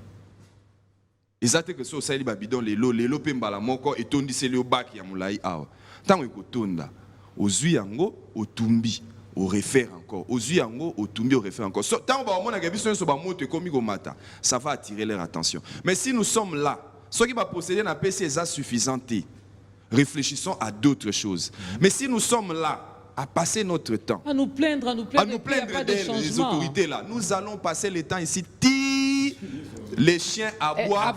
Exactement que so sali babidon lelo pe mbala moko etondi seli obaki ya mulai awa. Tango ekotonda ozwi yango otumbi au refaire encore. Ozwi yango otumbi au refaire encore. Tango ba mona ga biso so ba moto ekomi go mata, ça va attirer leur attention. Mais si nous sommes là, ceux qui va posséder na PC est suffisant. Réfléchissons à d'autres choses. Mais si nous sommes là à passer notre temps à nous plaindre des autorités là, nous allons passer le temps ici. Les chiens aboient,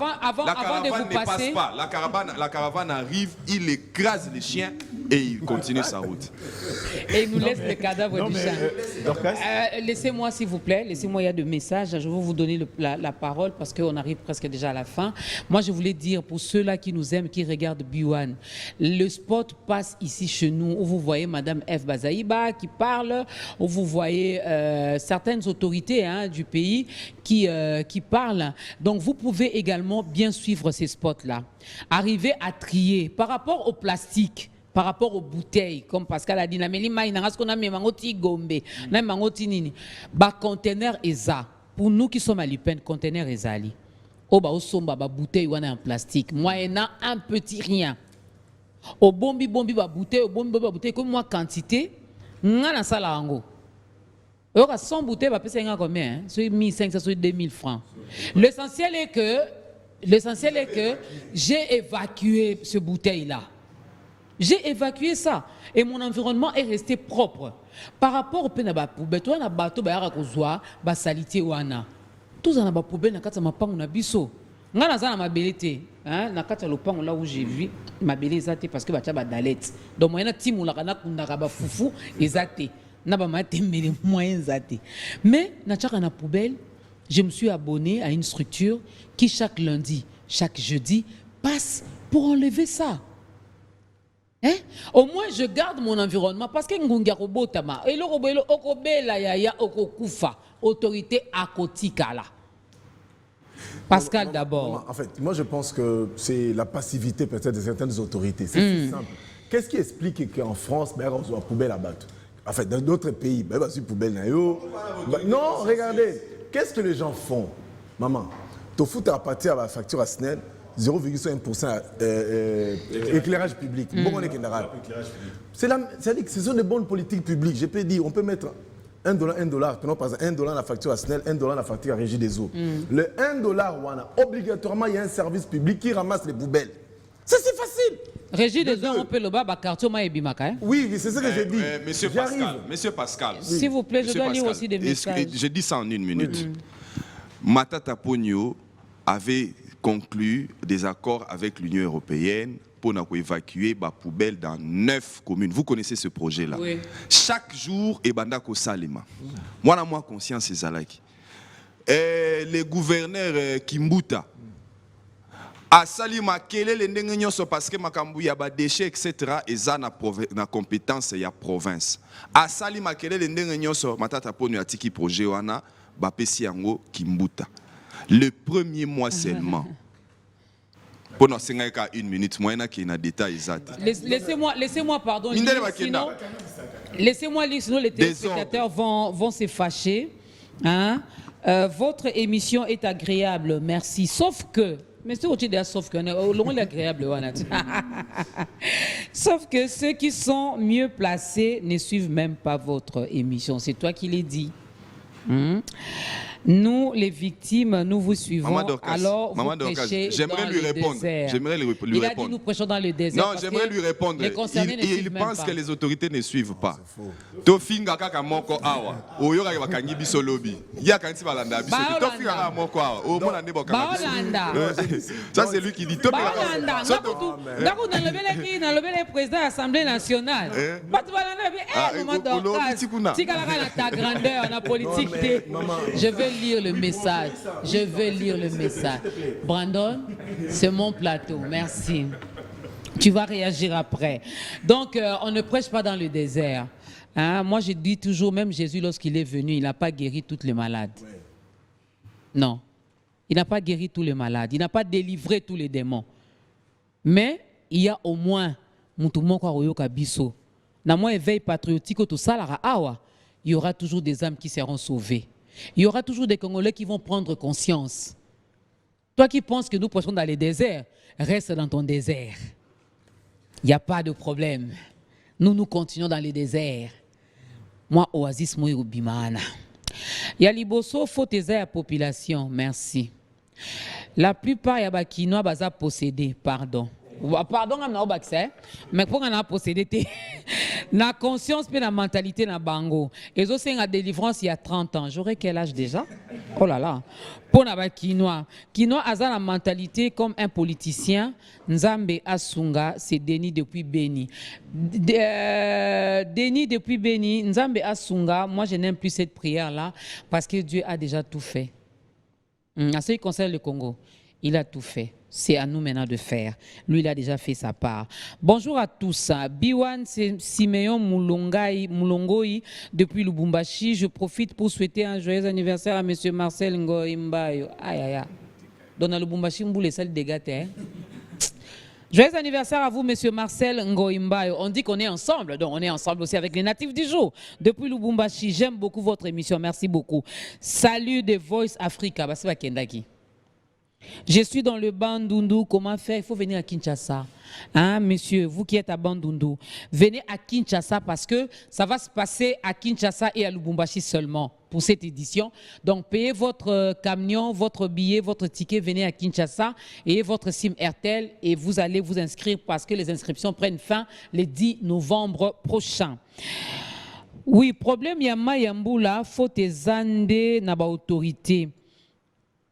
la caravane ne passe pas. La caravane arrive, il écrase les chiens et il continue sa route. Et il nous laisse le cadavre du chat. Laissez-moi, s'il vous plaît, laissez-moi, il y a des messages. Je vais vous donner la parole parce qu'on arrive presque déjà à la fin. Moi, je voulais dire pour ceux-là qui nous aiment, qui regardent B1, le spot passe ici chez nous où vous voyez Madame F. Bazaïba qui parle, où vous voyez certaines autorités du pays qui parlent. Donc, vous pouvez également bien suivre ces spots-là. Arriver à trier par rapport au plastique, par rapport aux bouteilles, comme Pascal a dit, conteneur eza. Pour nous qui sommes à l'UPEN, conteneur ezali. Oba osomba ba bouteille wana en plastique. Moyennant un petit rien. Au bombi ba bouteille, comme moi quantité, ngana sala ango. Alors, 100 bouteilles, va payer combien? Soit 1500, soit 2000 francs. L'essentiel est que j'ai évacué ce bouteille-là. J'ai évacué ça. Et mon environnement est resté propre. Par rapport au pénaba poubelle, toi, na bateau, ba kozwa, ba salité wana. Tous en ba poubelle, na kata mapangu na biso. Nga na zana ma belete, na kata lopangu là où j'ai vu ma belete zate parce que ba tia ba dalette. Donc moi na timu la kana kundaka ba fufu ezate. Mais, dans la poubelle, je me suis abonné à une structure qui, chaque lundi, chaque jeudi, passe pour enlever ça. Hein? Au moins, je garde mon environnement parce que Ngunga Robotama, et le Robelo Okobela Yaya Okokufa, autorité akotika là. Pascal d'abord. En fait, moi je pense que c'est la passivité peut-être de certaines autorités. C'est simple. Qu'est-ce qui explique qu'en France, on doit poubelle à battre? En fait, dans d'autres pays, poubelle non, regardez, qu'est-ce que les gens font? Maman, tu fous à partir de la facture à SNEL, 0,5% éclairage public. C'est-à-dire que ce sont des bonnes politiques publiques. Je peux dire, on peut mettre $1, prenons par exemple $1 la facture à SNEL, $1 la facture à Régie des eaux. Le $1, obligatoirement, il y a un service public qui ramasse les poubelles. Ça, c'est facile. Régie des eaux, on peut le bas, quartier Maïbimaka. Oui, c'est ce que j'ai dit. Monsieur Pascal. S'il vous plaît, je dois lire aussi des messages. Je dis ça en une minute. Matata Ponyo avait conclu des accords avec l'Union européenne pour évacuer les poubelles dans 9 communes. Vous connaissez ce projet-là. Oui. Chaque jour, Ebandako Salima. Moi, j'ai conscience de ça. Les gouverneurs Kimbuta, à Salima, quel est le parce que makambu ya ba déchets etc. et ça na compétence ya province. À Salima, quel est le matata ponu atiki projet wana ba pesi yango Kimbuta. Le premier mois seulement. Pendant 1 minute, moi qui na détail exact. Laissez-moi pardon. Laissez-moi lire, sinon les téléspectateurs vont se fâcher. Hein? Votre émission est agréable, merci. Sauf que mais c'est aussi des sauf que agréable. Sauf que ceux qui sont mieux placés ne suivent même pas votre émission. C'est toi qui l'as dit. Nous, les victimes, nous vous suivons. Alors, vous prêchez dans le désert. J'aimerais lui répondre. Il a dit nous prêchons dans le désert. Non, j'aimerais lui répondre. Il pense que les autorités ne suivent pas. Tofinga kaka moko awa. Oyo ka bakangi biso lobi. Ya kanti balanda biso. Tofinga kaka moko awa. O mona ne bokanga. Ça c'est lui qui dit Balanda. D'accord, dans le président de l'Assemblée nationale. Ta grandeur, la politique. Je vais lire le message. Brandon, c'est mon plateau. Merci. Tu vas réagir après. Donc, on ne prêche pas dans le désert. Hein? Moi, je dis toujours, même Jésus, lorsqu'il est venu, il n'a pas guéri toutes les malades. Non. Il n'a pas guéri tous les malades. Il n'a pas délivré tous les démons. Mais, il y a au moins, dans mon éveil patriotique, il y aura toujours des âmes qui seront sauvées. Il y aura toujours des Congolais qui vont prendre conscience. Toi qui penses que nous prêchons dans les déserts, reste dans ton désert. Il n'y a pas de problème. Nous continuons dans les déserts. Moi, Oasis Moïro Bimana. Yaliboso, faut aider la population. Merci. La plupart, il y a des Kinois qui possédé. Pardon. Pardon, mais pour qu'on a possédé. La conscience et la mentalité na bango. Et ça c'est une délivrance il y a 30 ans. J'aurais quel âge déjà? Oh là là. Pour na Kinois. Kinois a la mentalité comme un politicien. Nzambe Asunga, c'est Denis depuis Béni. Denis depuis Béni, Nzambe Asunga, moi je n'aime plus cette prière-là parce que Dieu a déjà tout fait. En ce qui concerne le Congo, il a tout fait. C'est à nous maintenant de faire. Lui, il a déjà fait sa part. Bonjour à tous. Biwan Simeon Moulongoi depuis Lubumbashi. Je profite pour souhaiter un joyeux anniversaire à M. Marcel Ngoimbayo. Aïe, aïe, aïe. Dans Lubumbashi, on les salles de gâtés. Joyeux anniversaire à vous, M. Marcel Ngoimbayo. On dit qu'on est ensemble, donc on est ensemble aussi avec les natifs du jour. Depuis Lubumbashi, j'aime beaucoup votre émission. Merci beaucoup. Salut de Voice Africa. Je suis dans le Bandundu. Comment faire? Il faut venir à Kinshasa. Hein, monsieur, vous qui êtes à Bandundu, venez à Kinshasa parce que ça va se passer à Kinshasa et à Lubumbashi seulement pour cette édition. Donc, payez votre camion, votre billet, votre ticket, venez à Kinshasa et votre SIM RTL et vous allez vous inscrire parce que les inscriptions prennent fin le 10 novembre prochain. Oui, problème yama yambula, faute zande na ba autorité.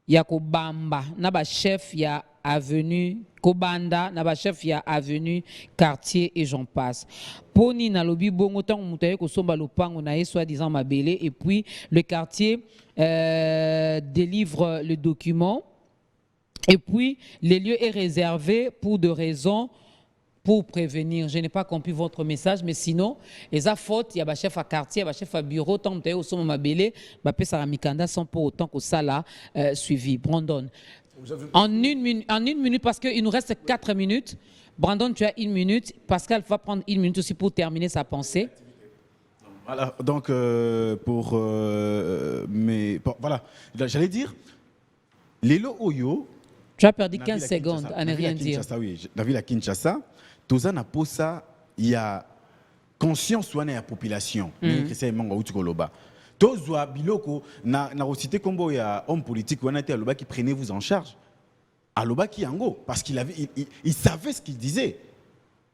Ya Kobamba, naba chef ya avenue Kobanda, naba chef ya avenue quartier et j'en passe. Poni na lobi bongo tango mutaye ko somba lopango na soi-disant mabele et puis le quartier délivre le document et puis le lieu est réservé pour deux raisons. Pour prévenir, je n'ai pas compris votre message, mais sinon, les fautes, il y a un chef à quartier, il y a un chef à bureau, tant que au sommet mabélé, Sarah Mikanda sans pour autant que ça l'a suivi. Brandon, en une minute, parce qu'il nous reste 4 minutes. Brandon, tu as 1 minute. Pascal va prendre 1 minute aussi pour terminer sa pensée. Voilà, donc voilà, j'allais dire, Lelo Oyo. Tu as perdu 15 secondes à ne rien dire. Oui, la ville à Kinshasa. Toza na posa il y a conscience wana ya population ni c'est manga uti koloba tozwa biloko na recité kombo ya homme politique wana te aloba qui prenez vous en charge aloba ki yango parce qu'il avait il savait ce qu'il disait,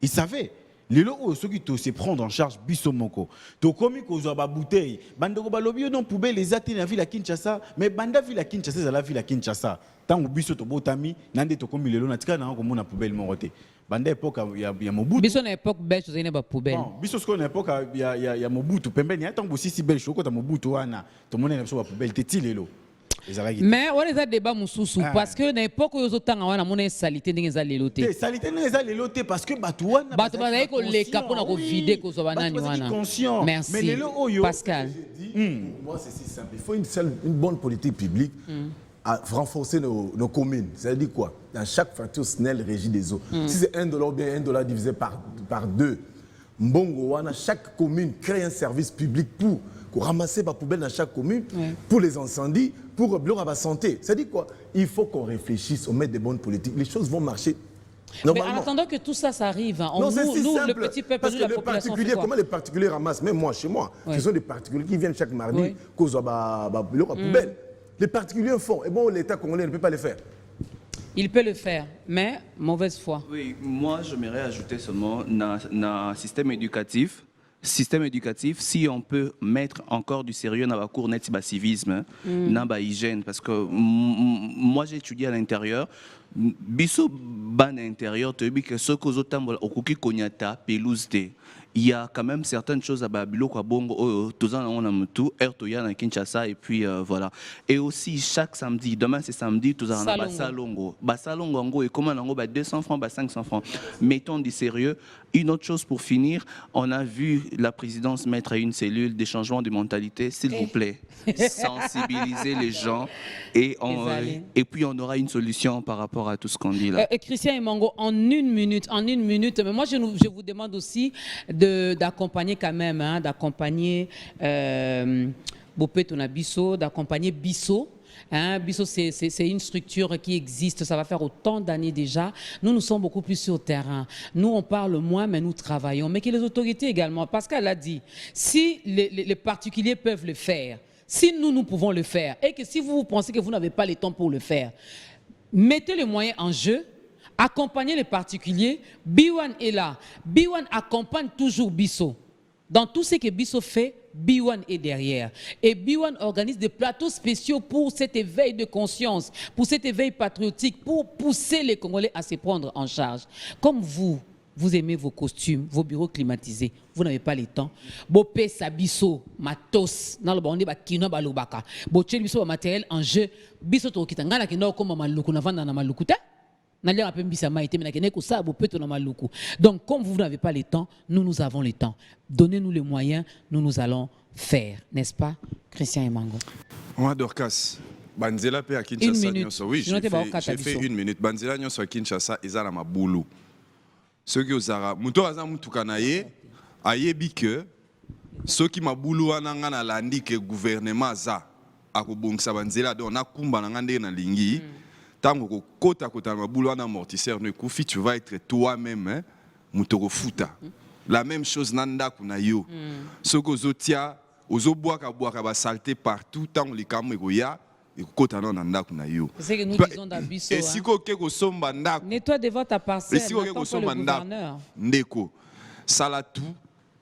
il savait lelo o soki to se prendre en charge biso moko to komi kozwa ba bouteille bandoko balobi non poubelle les ati na ville à Kinshasa mais banda ville à Kinshasa za la ville à Kinshasa tango biso to botami nande to komi lelo na tika na ko mona poubelle morote. Banda époque ya Mobutu. Biso na époque belge zene ba poubelle. Bon, biso sko na époque ya Mobutu pembeni atango bosisi belge ko ta Mobutu wana to mona na biso ba poubelle te ti lelo. Mais on les a débat mususu parce que na époque yo zotanga wana mona salité ndenge za lelo te. Salité ndenge za lelo te parce que batu wana batu ba ko le kapona ko vider ko zo banani wana. Merci. Mais lelo oyo Pascal. Moi c'est si simple, il faut une bonne politique publique. À renforcer nos communes. C'est-à-dire quoi? Dans chaque facture SNEL régie des eaux. Si c'est $1 bien $1 divisé par 2, Mbongo wana, chaque commune crée un service public pour ramasser la poubelle dans chaque commune, pour les incendies, pour la santé. C'est-à-dire quoi? Il faut qu'on réfléchisse, on mette des bonnes politiques. Les choses vont marcher. Mais en attendant que tout ça s'arrive, nous, le petit peuple, parce que la population fait quoi? Comment les particuliers ramassent? Même moi, chez moi, ce sont des particuliers qui viennent chaque mardi cause la poubelle. Les particuliers font. Et bon, l'État congolais ne peut pas le faire. Il peut le faire, mais mauvaise foi. Oui, moi, j'aimerais ajouter seulement dans système éducatif. Système éducatif, si on peut mettre encore du sérieux dans la cour net civisme, dans la hygiène, parce que moi j'ai étudié à l'intérieur, biso ban intérieur, tu dis que ce que autant au cookie konyata pelouse il y a quand même certaines choses à Babilo, quoi, bongo, tous on a tout, Ertoya à Kinshasa, et puis voilà. Et aussi, chaque samedi, demain c'est samedi, tous on a Basalongo. Basalongo, et comment on a 200 francs, 500 francs. Mettons du sérieux. Une autre chose pour finir, on a vu la présidence mettre à une cellule des changements de mentalité, s'il vous plaît. Sensibiliser les gens, et puis on aura une solution par rapport à tout ce qu'on dit là. Christian Emango, en une minute, mais moi je vous demande aussi d'accompagner quand même, hein, d'accompagner Bopé Tonabiso, d'accompagner Bisso. Hein, Bisso, c'est une structure qui existe, ça va faire autant d'années déjà. Nous sommes beaucoup plus sur le terrain. Nous, on parle moins, mais nous travaillons. Mais que les autorités également, Pascal a dit, si les particuliers peuvent le faire, si nous pouvons le faire, et que si vous pensez que vous n'avez pas le temps pour le faire, mettez les moyens en jeu, accompagnez les particuliers. Biwan est là. Biwan accompagne toujours Bisso. Dans tout ce que Bisso fait, B1 est derrière. Et B1 organise des plateaux spéciaux pour cet éveil de conscience, pour cet éveil patriotique, pour pousser les Congolais à se prendre en charge. Comme vous aimez vos costumes, vos bureaux climatisés, vous n'avez pas le temps. Bopé Sabiso, matos, dans le bon débat, kino balobaka. Botché biso matériel en jeu, biso to kitangana kino comme maluku na vanda na maluku ta. Donc, comme vous n'avez pas le temps, nous avons le temps. Donnez-nous les moyens, nous allons faire. N'est-ce pas, Christian Emango? Moi, Dorcas, Banzela pe à Kinshasa. Oui, j'ai fait une minute. Banzela nyonso à Kinshasa, ils ont ma boulot. Ceux qui ont Zara, Mouto Azam Moutoukanaye, ayebi que ceux qui ma boulot ananga na landi que gouvernement za akobongsa Banzela donc na kumba na ngande na lingi. Tango kota kota maboulou en amortisseur ne koufi, tu vas être toi-même hein, moutoro futa. La même chose nanda kuna yo. Ce que zotia, ozoboa ka boa ka ba saleté partout tant les kameroya et kota nanda kuna yo. C'est que nous disons d'Abisso. Et si ko ke ko somba ndako. Nettoie devant ta parcelle. Et si ko ke ko somba ndako. Ndeko. Salatu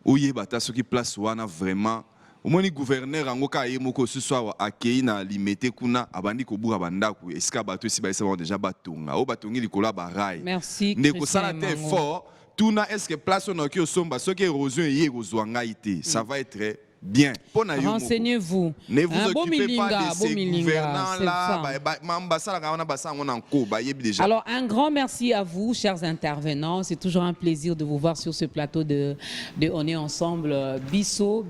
oyebata ce qui place wana vraiment. Au moins, le gouverneur Angoka et Moko ce soir a accueilli na limité kuna abandi ko buka bandaku eska bato si ba déjà batonga o batongi likola barai. Merci. Ndeko sala te fort tuna est-ce que place on ki osomba ce qui érosion yé kozwanga ité ça va être bien. Renseignez-vous. Ne vous occupez pas de ces gouvernants-là. Alors, un grand merci à vous, chers intervenants. C'est toujours un plaisir de vous voir sur ce plateau de On est ensemble. Bisso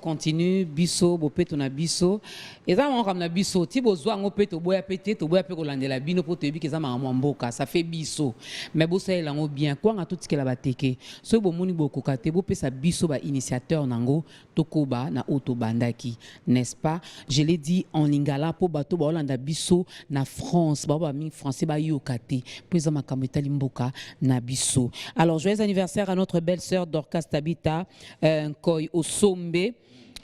continue. Bisso, Bopet, on a Bisso. Et ça, on a Bisso. Tibo Zoa, on peut te boire péter, te boire péter, on a la bino pour te dire que ça m'a mboka. Ça fait Bisso. Mais Bossa, il a bien. Quoi, on a tout ce qu'elle a batté. Ce bon moni boko kate, Bopet sa Bisso, ba initiative. Nango tokoba na otobandaki, n'est-ce pas? Je l'ai dit en lingala pour bato ba Hollanda biso na France ba mi français ba yokate pour ma kameta limboka na biso. Alors joyeux anniversaire à notre belle-sœur Dorcas Tabita Nkoy Osombe.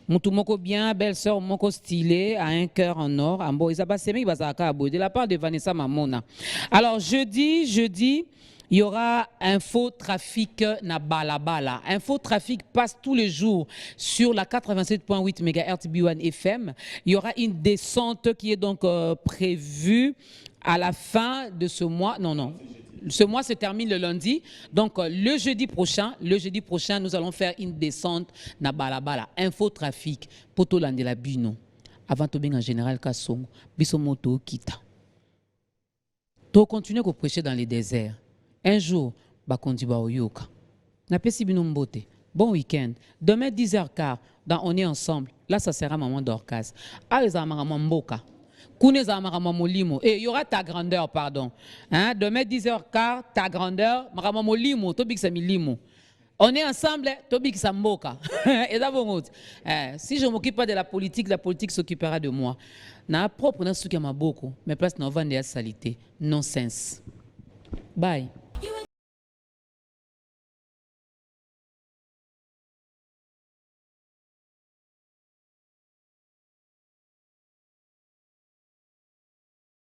Moutoumoko bien, belle-sœur moko stylée, à un cœur en or. De la part de Vanessa Mamona. Alors jeudi, il y aura Infotrafic na Balabala. Infotrafic passe tous les jours sur la 87.8 MHz B1 FM. Il y aura une descente qui est donc prévue à la fin de ce mois. Non. Ce mois se termine le lundi. Donc, le jeudi prochain, nous allons faire une descente na Balabala. Infotrafic. Poto Landela Bino. Avant tout bien en général, Kassongo. Bisomoto Kita. To continuer à prêcher dans les déserts. Un jour, Bakondi Baoyoka. Napesi Bino Mbote. Bon week-end. Demain, 10h15, dans On est ensemble. Là, ça sera Maman Dorcas. Aleza Maman Mboka. Kuneza Maman Molimo. Et il y aura ta grandeur, pardon. Hein? Demain, 10h15, ta grandeur. Maman Molimo. Tobik Samilimo. On est ensemble, Tobik Samboka. Et d'abord, si je ne m'occupe pas de la politique s'occupera de moi. Na propre na suki maboko. Mais place na vendre ya salité. Nonsense. Bye.